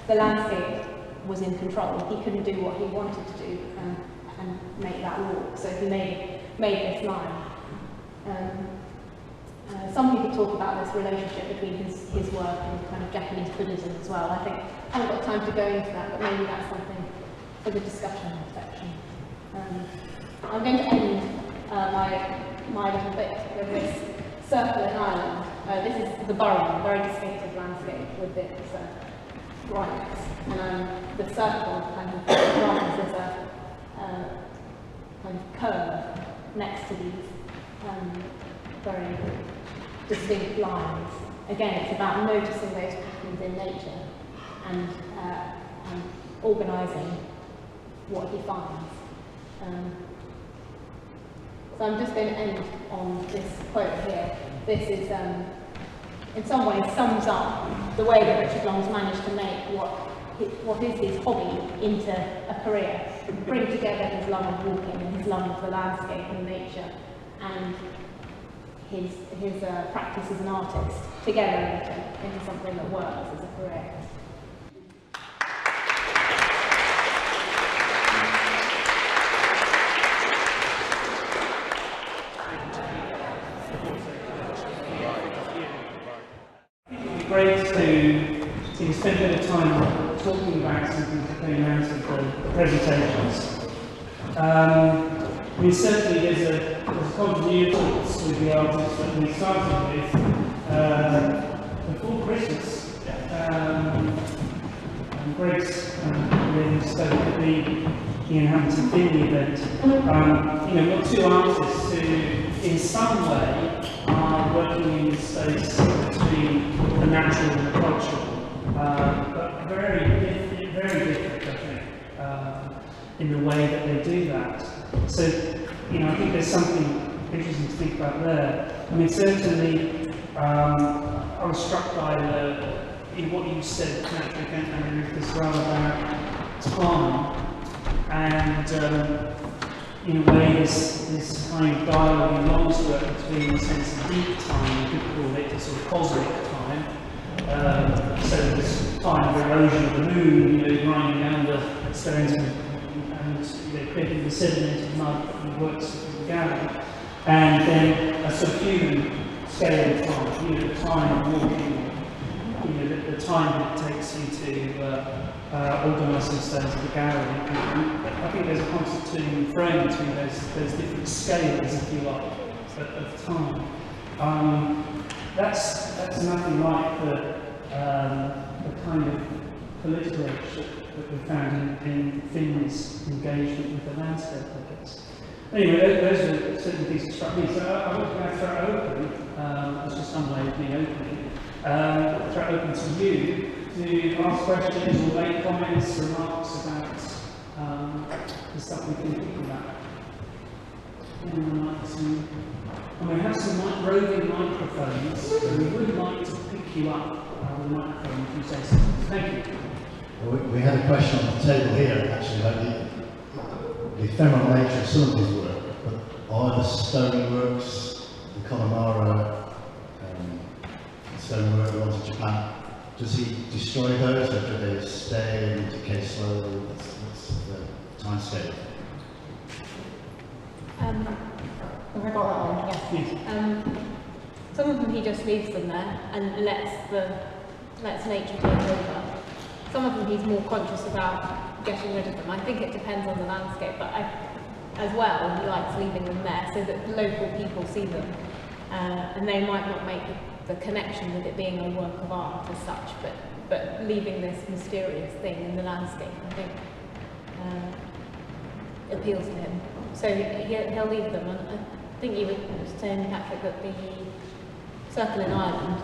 the landscape was in control. He couldn't do what he wanted to do and make that walk. So he made this line. Some people talk about this relationship between his work and kind of Japanese Buddhism as well. I think I haven't got time to go into that, but maybe that's something for the discussion section. I'm going to end my little bit with this circle in Ireland. This is the Burgon, a very distinctive landscape with its rocks, and the circle kind of runs as a kind of curve next to these very distinct lines. Again, it's about noticing those patterns in nature and organising what he finds. So I'm just going to end on this quote here. This is, in some ways, sums up the way that Richard Long's managed to make what is his hobby into a career, bring together his love of walking and his love of the landscape and nature, and his practice as an artist together into something that works as a career. Great to spend a bit of time talking about something that came out of the presentations. I mean, certainly there's a continuity with the artists that we started with before Christmas. Grace, when spoke at the Inhabited Finley event, we've got two artists who, in some way, are working in the space between the natural and the cultural, but very different, I think, in the way that they do that. So, I think there's something interesting to think about there. I mean, certainly, I was struck by what you said, Patrick and Ruth, as well about time, and in a way, this kind of dialogue in Long's work between the sense of deep time, you could call it a sort of cosmic time. So this time of erosion of the moon, grinding down the stones and creating the sedimented mud that works through the gallery, and then a sort of human scale of time, the time of walking, the time that it takes you to organise some stones of the gallery. And I think there's a constituting frame between those different scales, if you like, of time. That's nothing like the kind of political edge that we found in Finley's engagement with the landscape, I guess. Anyway, those are certain things that struck me. So I would like to throw it open, it's just some way of me opening, throw it open to you to ask questions or make comments, remarks about the stuff we've been thinking about. Anyone like to? And we have some roving microphones, and we would like to pick you up with a microphone if you say something. Thank you. Well, we had a question on the table here, actually, about the ephemeral nature of some of his work, but are the stone works, the Connemara stone work, the ones in Japan, does he destroy those, or do they stay and decay slowly? What's the time scale? Have I got that one? Yes. Some of them he just leaves them there and lets nature take over. Some of them he's more conscious about getting rid of them. I think it depends on the landscape, but as well he likes leaving them there so that local people see them, and they might not make the connection with it being a work of art as such, but leaving this mysterious thing in the landscape, I think, appeals to him. So he'll leave them, and I think you were saying, Patrick, that the circle in Ireland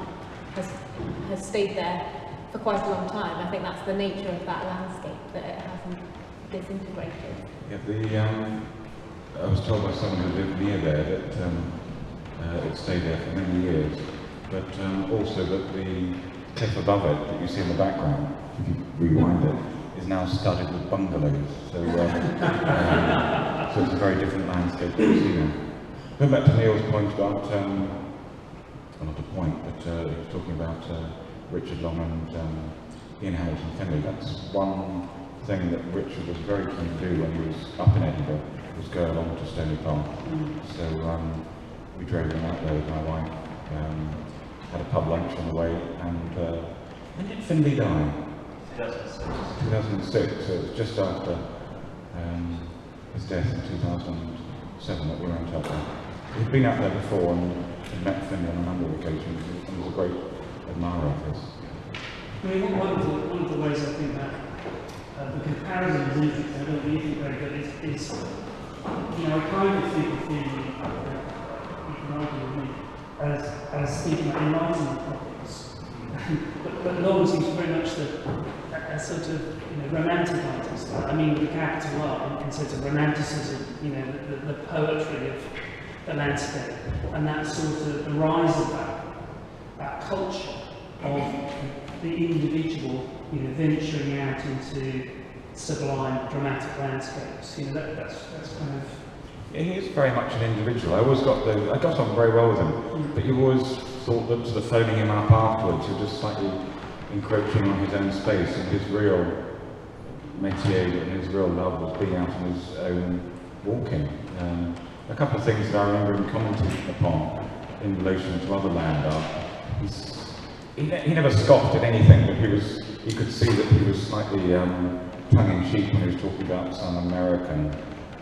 has stayed there for quite a long time. I think that's the nature of that landscape, that it hasn't disintegrated. Yeah, I was told by someone who lived near there that it stayed there for many years, but also that the cliff above it that you see in the background, if you rewind it, is now studded with bungalows. So, so it's a very different landscape that you see now. Going back to Neil's point about, well, not a point, but he was talking about Richard Long and Ian Hamilton Finley. That's one thing that Richard was very keen to do when he was up in Edinburgh, was go along to Stony Park. So we drove him out there with my wife, had a pub lunch on the way, and when did Finley die? 2006, so it was just after his death in 2007 that we went up there. He'd been up there before and had met Finley on a number of occasions, and was a great admirer of his. I mean, one of the ways I think that the comparison is interesting, I don't know if you think very good, is I kind of think of Finley, you can argue with me, as thinking about enlightenment problems. but Long seems very much a sort of romantic artist. I mean, with a capital R, in sort of romanticism, the poetry of the landscape, and that sort of the rise of that culture of the individual, venturing out into sublime, dramatic landscapes. That's kind of. He is very much an individual. I got on very well with him, but you always thought that sort of phoning him up afterwards, he was just slightly encroaching on his own space, and his real métier and his real love was being out on his own walking. A couple of things that I remember him commenting upon in relation to other land art. He never scoffed at anything, but you could see that he was slightly tongue-in-cheek when he was talking about some American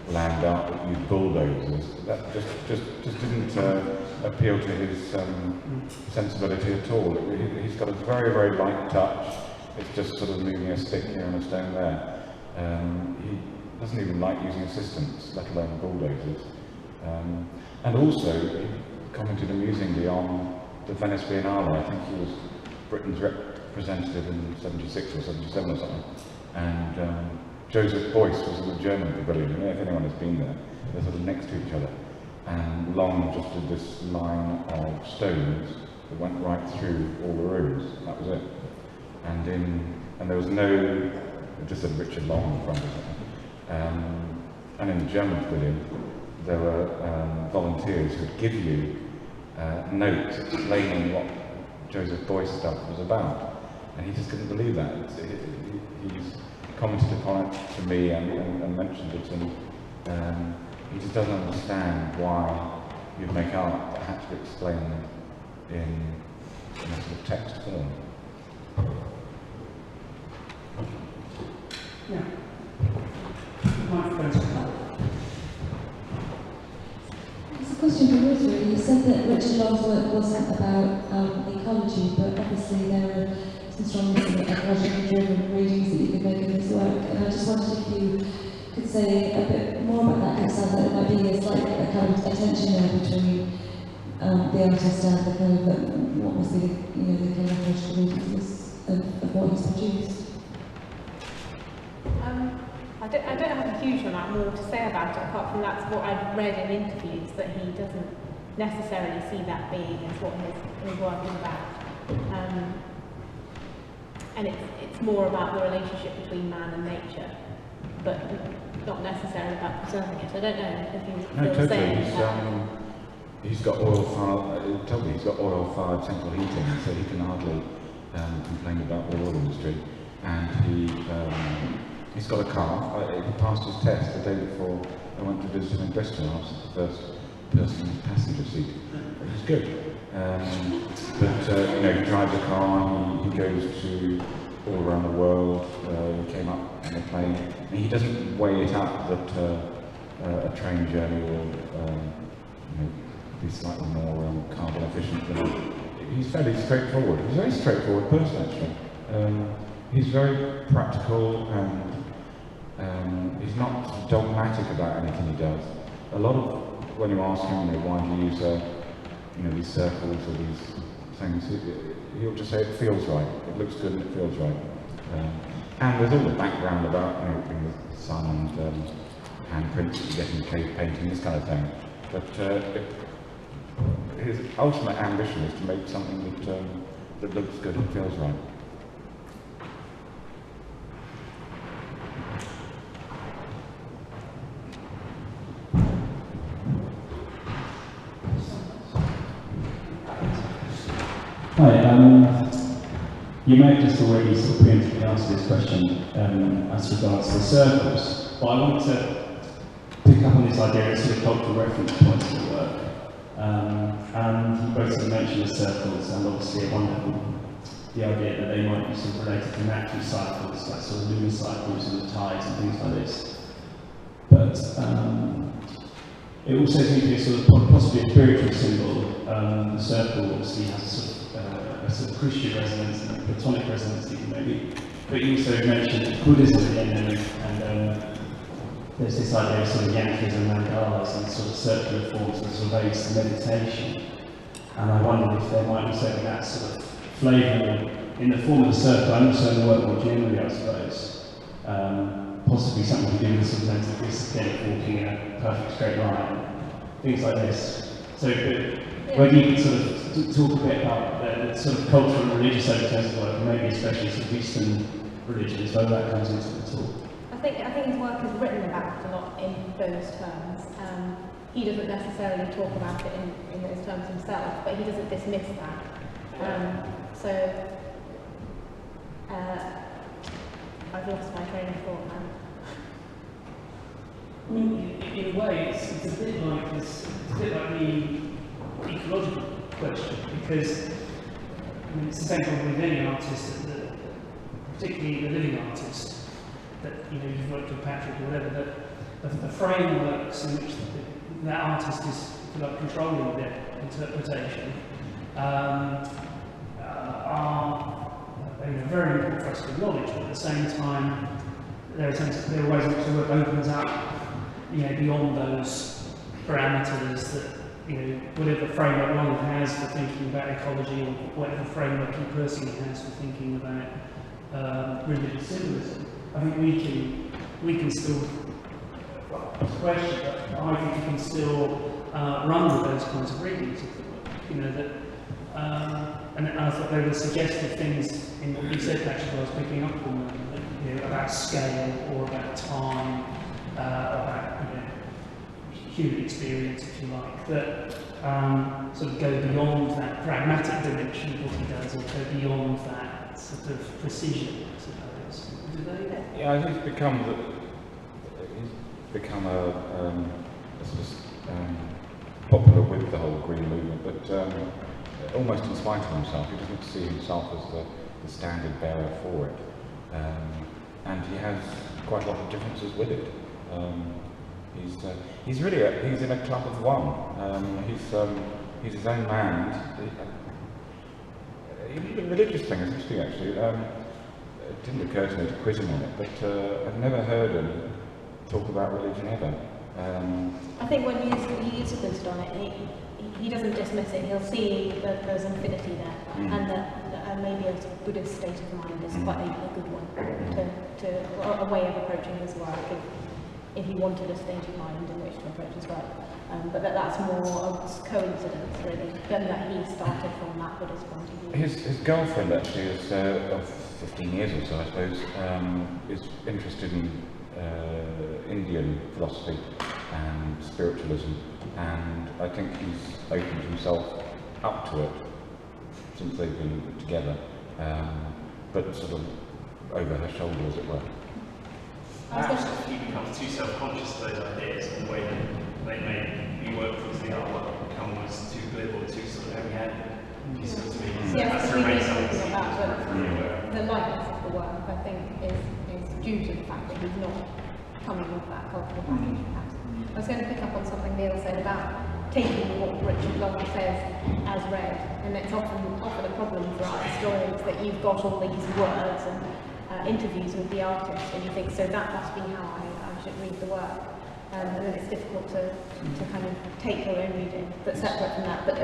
land art that used bulldozers. That just didn't appeal to his sensibility at all. He's got a very, very light touch. It's just sort of moving a stick here and a stone there. He doesn't even like using assistants, let alone bulldozers. And also, he commented amusingly on the Venice Biennale. I think he was Britain's representative in 76 or 77 or something. And Joseph Beuys was in the German pavilion. If anyone has been there, they're sort of next to each other. And Long just did this line of stones that went right through all the rooms. That was it. And there was no, just said Richard Long in front of it. And in the German pavilion, there were volunteers who would give you notes explaining what Joseph Beuys' stuff was about. And he just couldn't believe that. He's commented upon it to me and mentioned it, and he just doesn't understand why you'd make art that had to be explained in a sort of text form. Yeah. Microphone's coming. It's a question for Ruth, really. You said that Richard Long's work wasn't about ecology, but obviously there are some strong ecologically driven readings that you could make of his work, and I just wondered if you could say a bit more about that, because it sounds like there might be a slight kind of tension there between the artist and the kind of what must be the kind of ecological readings of what he's produced. I don't have a huge amount more to say about it, apart from that's what I've read in interviews, that he doesn't necessarily see that being as what his work is about. And it's more about the relationship between man and nature, but not necessarily about preserving it. I don't know if you feel the same. He's got oil-fired central heating, so he can hardly complain about the oil industry. And he's got a car. He passed his test the day before I went to visit him in Bristol. I was the first person in the passenger seat. It was good. But he drives a car. He goes to all around the world. He came up on a plane. And he doesn't weigh it up that a train journey will be slightly more carbon efficient. He's fairly straightforward. He's a very straightforward person, actually. He's very practical, and he's not dogmatic about anything he does. A lot of, when you ask him, why do you use these circles or these things, he'll just say it feels right. It looks good and it feels right. And there's all the background about the sun and handprints that you get in cave painting, this kind of thing. But his ultimate ambition is to make something that looks good and feels right. Hi, you may have just already sort of preemptively answered this question as regards to the circles, but I want to pick up on this idea of sort of cultural reference points in the work. And you both sort of mentioned the circles, and obviously at one level, the idea that they might be sort of related to natural cycles, like sort of lunar cycles and the tides and things like this. But it also seems to be a sort of possibly a spiritual symbol. The circle obviously has a sort of Christian resonance and a Platonic resonance even maybe. But you also mentioned Buddhism at the end, and there's this idea of sort of yantras and mandalas and sort of circular forms that sort of aids to meditation. And I wondered if there might be certainly that sort of flavour in the form of the circle, and also in the work more generally, I suppose. Possibly something to do with sort of mental discipline, walking in a perfect straight line, things like this. So, whether you could sort of talk a bit about the sort of cultural and religious overtones of work, and maybe especially sort of Eastern religions, whether that comes into it at all. I think his work is written about a lot in those terms. He doesn't necessarily talk about it in those terms himself, but he doesn't dismiss that. I've lost my train of thought now. I mean, in a way, it's a bit like this. It's a bit like the ecological question, because it's the same problem with any artist, particularly the living artist, that you've worked with Patrick or whatever, that the frameworks in which that artist is controlling their interpretation very important for us to acknowledge, but at the same time, there are ways in which the work opens up, beyond those parameters that, whatever framework one has for thinking about ecology, or whatever framework he personally has for thinking about religious symbolism. I think we can still, question, but I think we can still run with those kinds of readings, if it were. And I thought there were suggestive things in what you said, actually, I was picking up on them, about scale, or about time, about human experience, if you like, that sort of go beyond that pragmatic dimension of what he does, or go beyond that sort of precision, I suppose. Do they? Yeah, I think he's become a sort of popular with the whole green movement, but almost in spite of himself. He doesn't see himself as the standard bearer for it, and he has quite a lot of differences with it. He's in a club of one. He's his own man. The religious thing is interesting, actually. It didn't occur to me to quiz him on it, but I've never heard him talk about religion ever. I think when he is quizzed on it, he doesn't dismiss it. He'll see that there's infinity there, and that maybe a Buddhist state of mind is quite a good one to a way of approaching his work. If he wanted a state of mind in which to approach his work, but that's more a coincidence, really, than that he started from that Buddhist point of view. His girlfriend actually is of 15 years or so, I suppose, is interested in Indian philosophy and spiritualism, and I think he's opened himself up to it since they've been together, but sort of over her shoulder, as it were. Perhaps he becomes too self-conscious of those ideas, and the way that they make me work towards the artwork become almost too glib or too sort of heavy-handed. You sort of mean Yes, to remain the lightness of the work, I think, is due to the fact that he's not coming with that cultural baggage, perhaps. I was going to pick up on something Neil said about taking what Richard Long says as read, and it's often a problem for art historians that you've got all these words and interviews with the artist, and you think, so that must be how I should read the work, and then it's difficult to kind of take your own reading that's separate from that. But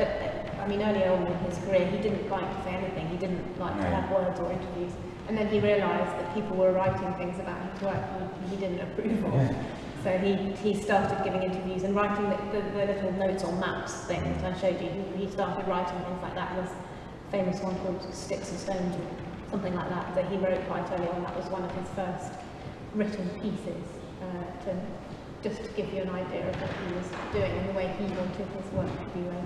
I mean, earlier on in his career, he didn't like to say anything. He didn't like to have words or interviews, and then he realised that people were writing things about his work he didn't approve of. Yeah. So he started giving interviews and writing the little notes on maps thing that I showed you. He started writing things like that. There's a famous one called Sticks and Stones, or something like that he wrote quite early on. That was one of his first written pieces, just to give you an idea of what he was doing and the way he wanted his work to be read.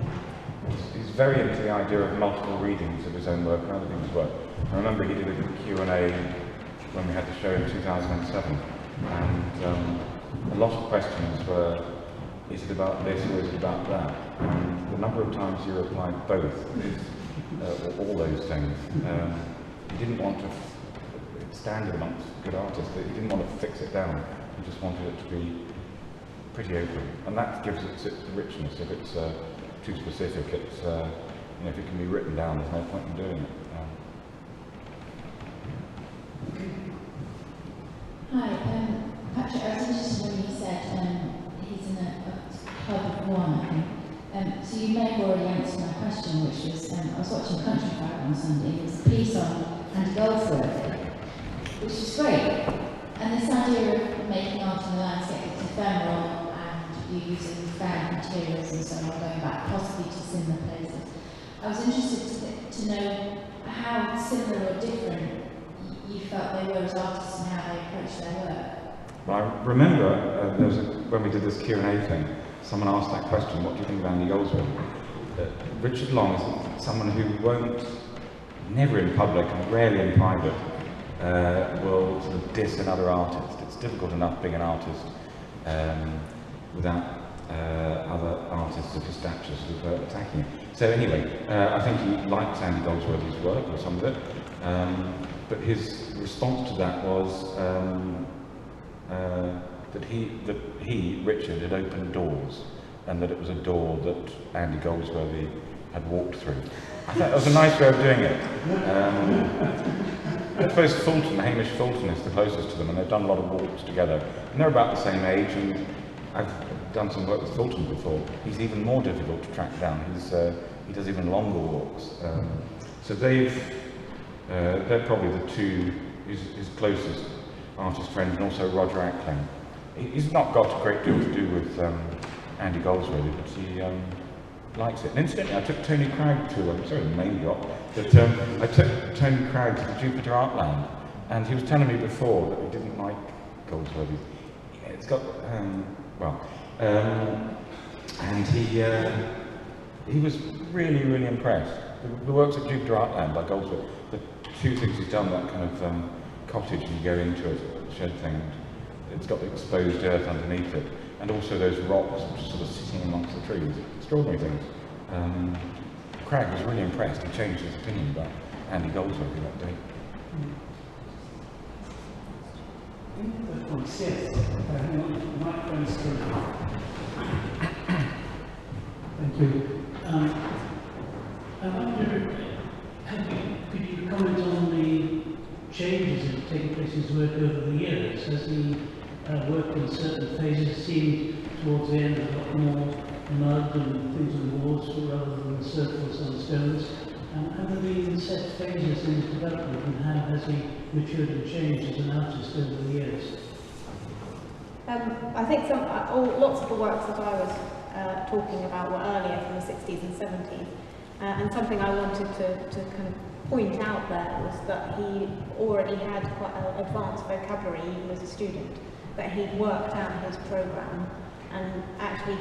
He's very into the idea of multiple readings of his own work and other people's work. I remember he did a Q&A when we had the show in 2007, and a lot of questions were, is it about this or is it about that? And the number of times he replied both, or all those things. He didn't want to, it's standard amongst good artists, that he didn't want to fix it down. He just wanted it to be pretty open, and that gives it its richness. If it's too specific, it's if it can be written down, there's no point in doing it. Hi, Patrick, I was interested when you said he's in a club of one, I think. So you may have already answered my question, which was, I was watching Country Fire on Sunday. It was a piece on Andy Goldsworthy, which is great. And this idea of making art in the landscape is ephemeral, and you using found materials and so on, going back possibly to similar places. I was interested to know how similar or different you felt they were as artists and how they approached their work. Well, I remember when we did this Q&A thing, someone asked that question, what do you think of Andy Goldsworthy? Richard Long is someone who never in public and rarely in private, will sort of diss another artist. It's difficult enough being an artist without other artists of his stature sort of attacking him. So anyway, I think he liked Andy Goldsworthy's work, or some of it, but his response to that was that he, Richard, had opened doors, and that it was a door that Andy Goldsworthy had walked through. I thought that was a nice way of doing it. I suppose Fulton, Hamish Fulton, is the closest to them, and they've done a lot of walks together. And they're about the same age, and I've done some work with Fulton before. He's even more difficult to track down. He does even longer walks. So they're probably the two, his closest artist friends, and also Roger Ackland. He's not got a great deal to do with Andy Goldsworthy, but he likes it. And incidentally, I took Tony Cragg to, I'm sorry, the main yacht, but I took Tony Cragg to the Jupiter Artland, and he was telling me before that he didn't like Goldsworthy. It's got, and he was really, really impressed. The works at Jupiter Artland by Goldsworthy, the two things he's done, that kind of cottage, and you go into it, shed thing, and it's got the exposed earth underneath it, and also those rocks which are sort of sitting amongst the trees. Extraordinary things. Cragg was really impressed. He changed his opinion about Andy Goldsworthy that day. Yes. Microphone's through. Thank you. I wonder, could you comment on the changes that have taken place in his work over the years? Has he worked in certain phases, seemed towards the end a lot more mud and things on the walls rather than circles and stones? Have there been set phases in his development, and how has he matured and changed as an artist over the years? I think lots of the works that I was talking about were earlier, from the 60s and 70s. And something I wanted to kind of point out there was that he already had quite an advanced vocabulary even as a student, that he'd worked out his programme, and actually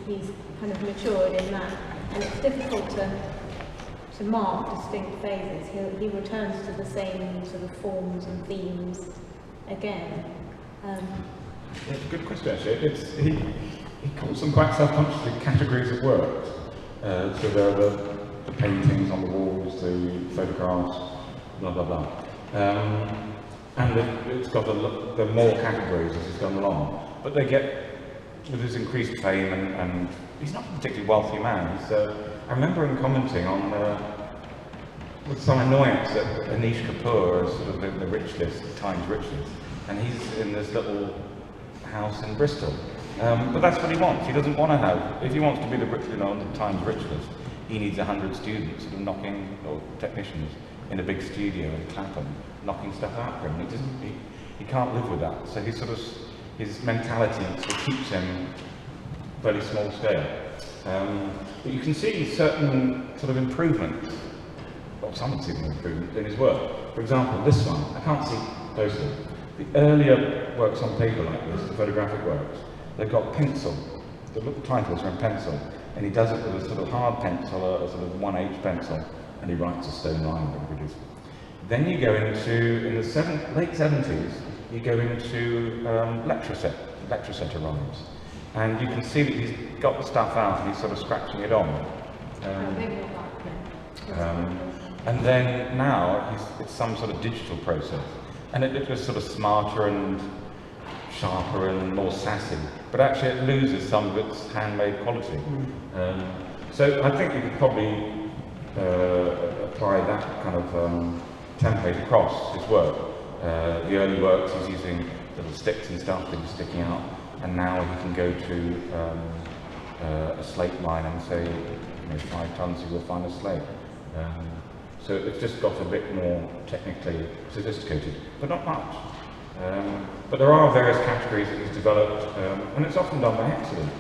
he's kind of matured in that. And it's difficult to mark distinct phases. He returns to the same sort of forms and themes again. It's a good question, actually. He calls them quite self-consciously categories of work. So there are the paintings on the walls, the photographs, blah, blah, blah. And it's got there are more categories as he's gone along. But they get, with his increased fame, and he's not a particularly wealthy man. I remember him commenting on, with some annoyance, that Anish Kapoor is sort of the rich list, the Times rich list, and he's in this little house in Bristol. But that's what he wants. He doesn't want to have, if he wants to be on the Times rich list, he needs 100 students sort of knocking, or technicians, in a big studio in Clapham, knocking stuff out for him. He can't live with that. So his mentality sort of keeps him very small scale. But you can see certain sort of improvements, or some would see an improvement in his work. For example, this one, I can't see closely. The earlier works on paper like this, the photographic works, they've got pencil. The titles are in pencil, and he does it with a sort of hard pencil, a sort of 1H pencil, and he writes a stone line that produces. Then you go into, in the late 70s, you go into lecture set rhymes. And you can see that he's got the stuff out and he's sort of scratching it on. And then now it's some sort of digital process. And it looks sort of smarter and sharper and more sassy. But actually it loses some of its handmade quality. So I think you could probably apply that kind of template across his work. The early works he's using little sticks and stuff that he's sticking out. And now he can go to a slate mine and say, 5 tons you will find a slate. So it's just got a bit more technically sophisticated, but not much. But there are various categories that he's developed, and it's often done by accident.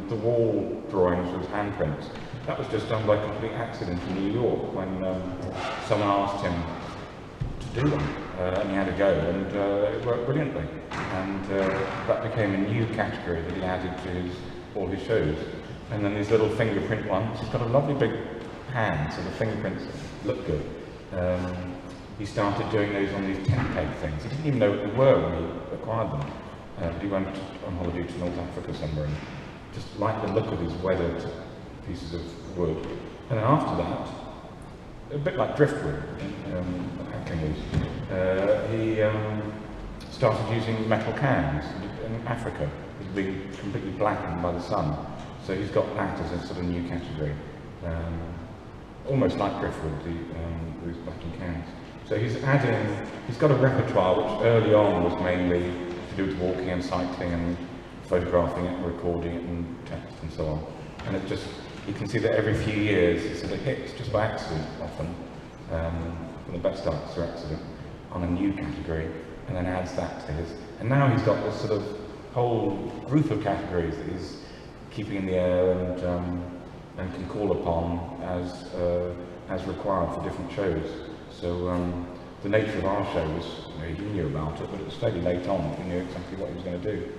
The wall drawings with handprints, that was just done by complete accident in New York when someone asked him to do them, and he had a go, and it worked brilliantly. And that became a new category that he added to all his shows. And then these little fingerprint ones, he's got a lovely big hand, so the fingerprints look good. He started doing those on these tent peg things. He didn't even know what they were when he acquired them. But he went on holiday to North Africa somewhere and just liked the look of these weathered pieces of wood. And then after that, a bit like driftwood, he started using metal cans in Africa. It's been completely blackened by the sun. So he's got that as a sort of new category. almost like Griffith, the Ruth Button Cans. So he's got a repertoire which early on was mainly to do with walking and cycling and photographing it and recording it and text and so on. And it just, you can see that every few years it sort of hits, just by accident often, from the best arts through accident, on a new category, and then adds that to his. And now he's got this sort of whole group of categories that he's keeping in the air and can call upon as required for different shows. So the nature of our show was, he knew about it, but it was fairly late on. He knew exactly what he was going to do.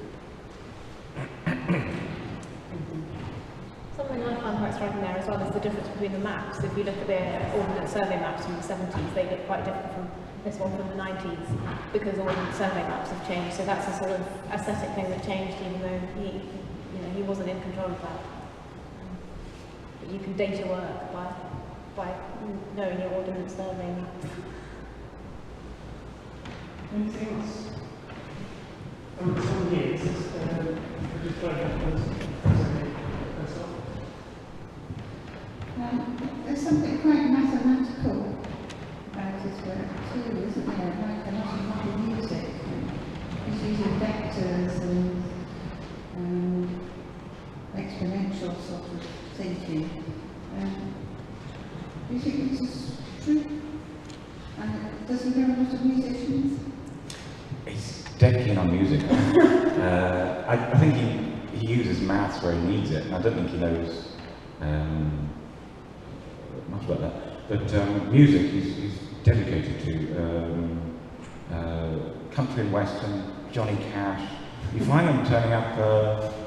Something I find quite striking there as well is the difference between the maps. If you look at the ordnance survey maps from the 70s, they look quite different from this one from the 90s, because ordnance survey maps have changed. So that's a sort of aesthetic thing that changed, even though he wasn't in control of that. But you can date your work by knowing your ordnance survey maps. Anything else? Someone here, just there's something quite mathematical about his work too, isn't there? Like a lot of modern music. He's using vectors and exponential sort of thinking. Do you think this is true? And does he know a lot of musicians? He's dead keen on music. I think he uses maths where he needs it, and I don't think he knows much about that. But music, he's dedicated to country and western, Johnny Cash. You find them turning up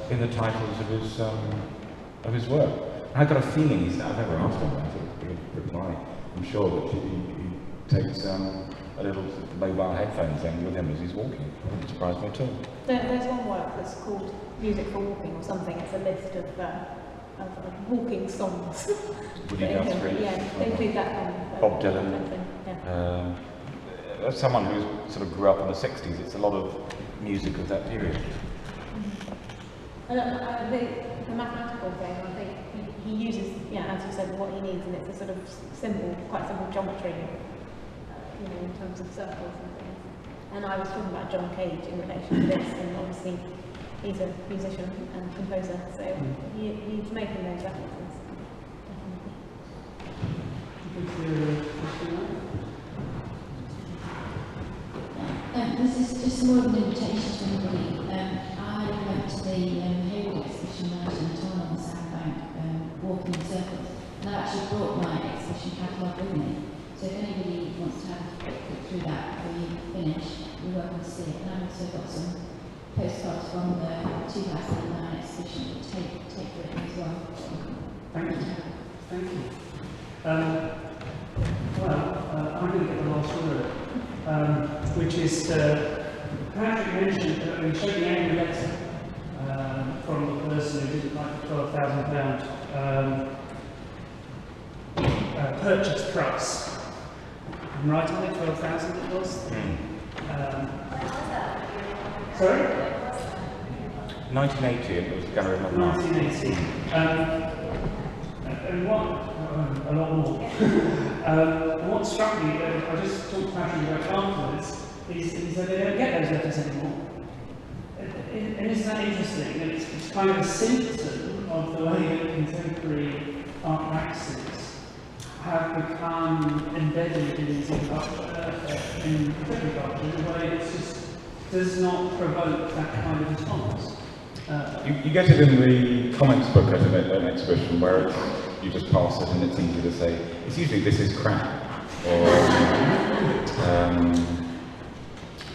in the titles of his work. I got a feeling I've never asked him about it, but he'll reply. I'm sure that he takes a little mobile headphone thing with him as he's walking. It wouldn't surprise me at all. There's one work that's called Music for Walking or something. It's a list of walking songs. Woody Guthrie. Yeah, they include that. Bob Dylan. Yeah. As someone who sort of grew up in the 60s, it's a lot of music of that period. And the mathematical thing, I think he uses, as you said, what he needs, and it's a sort of quite simple geometry, in terms of circles and things. And I was talking about John Cage in relation to this, and obviously he's a musician and composer, so he's making those references, This is just more of an invitation to anybody. I went to the Hayward exhibition out in Torn on the Sandbank, walking in circles, and I actually brought my exhibition catalogue with me. So if anybody wants to have a quick look through that before you finish, you're welcome to see it. And I've also got some postcards from the 2009 exhibition to take with it as well. Thank you. Thank you. I'm going to get the last word, which is Patrick mentioned that we showed the angry letter from the person who didn't like the £12,000 purchase price. I'm right on it, 12,000 it was? Sorry? 1980, it was going to remember. 1980. And a lot more. What struck me, I just talked to Patrick about afterwards, is that they don't get those letters anymore. And isn't that interesting? And it's kind of a symptom of the way that contemporary art practices have become embedded in culture, in contemporary culture, in a way that just does not provoke that kind of response. You get it in the comments book at an exhibition where you just pass it and it's easy to say, it's usually "this is crap," or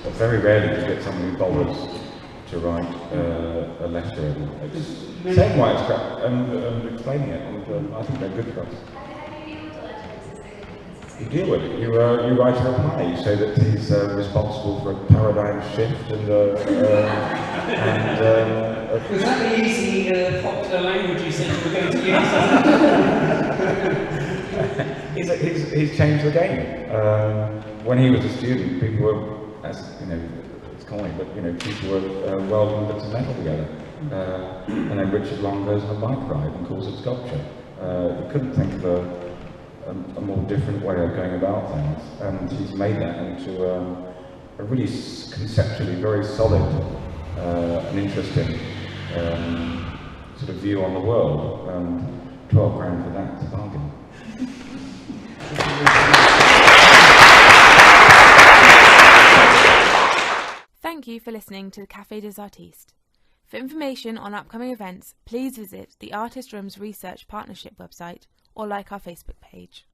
but very rarely do you get someone who bothers to write a letter and saying why it's crap and explaining it, and I think they're good for us. You deal with it. You write a reply. You say that he's responsible for a paradigm shift and was that the easy popular language you said you were going to use? He's changed the game. When he was a student, people were, as you know, it's corny, but people were welding bits of metal together. And then Richard Long goes on a bike ride and calls it sculpture. You couldn't think of a more different way of going about things, and he's made that into a really conceptually very solid and interesting sort of view on the world, and 12 grand for that, it's a bargain. Thank you for listening to the Café des Artistes. For information on upcoming events, please visit the Artist Room's Research Partnership website or like our Facebook page.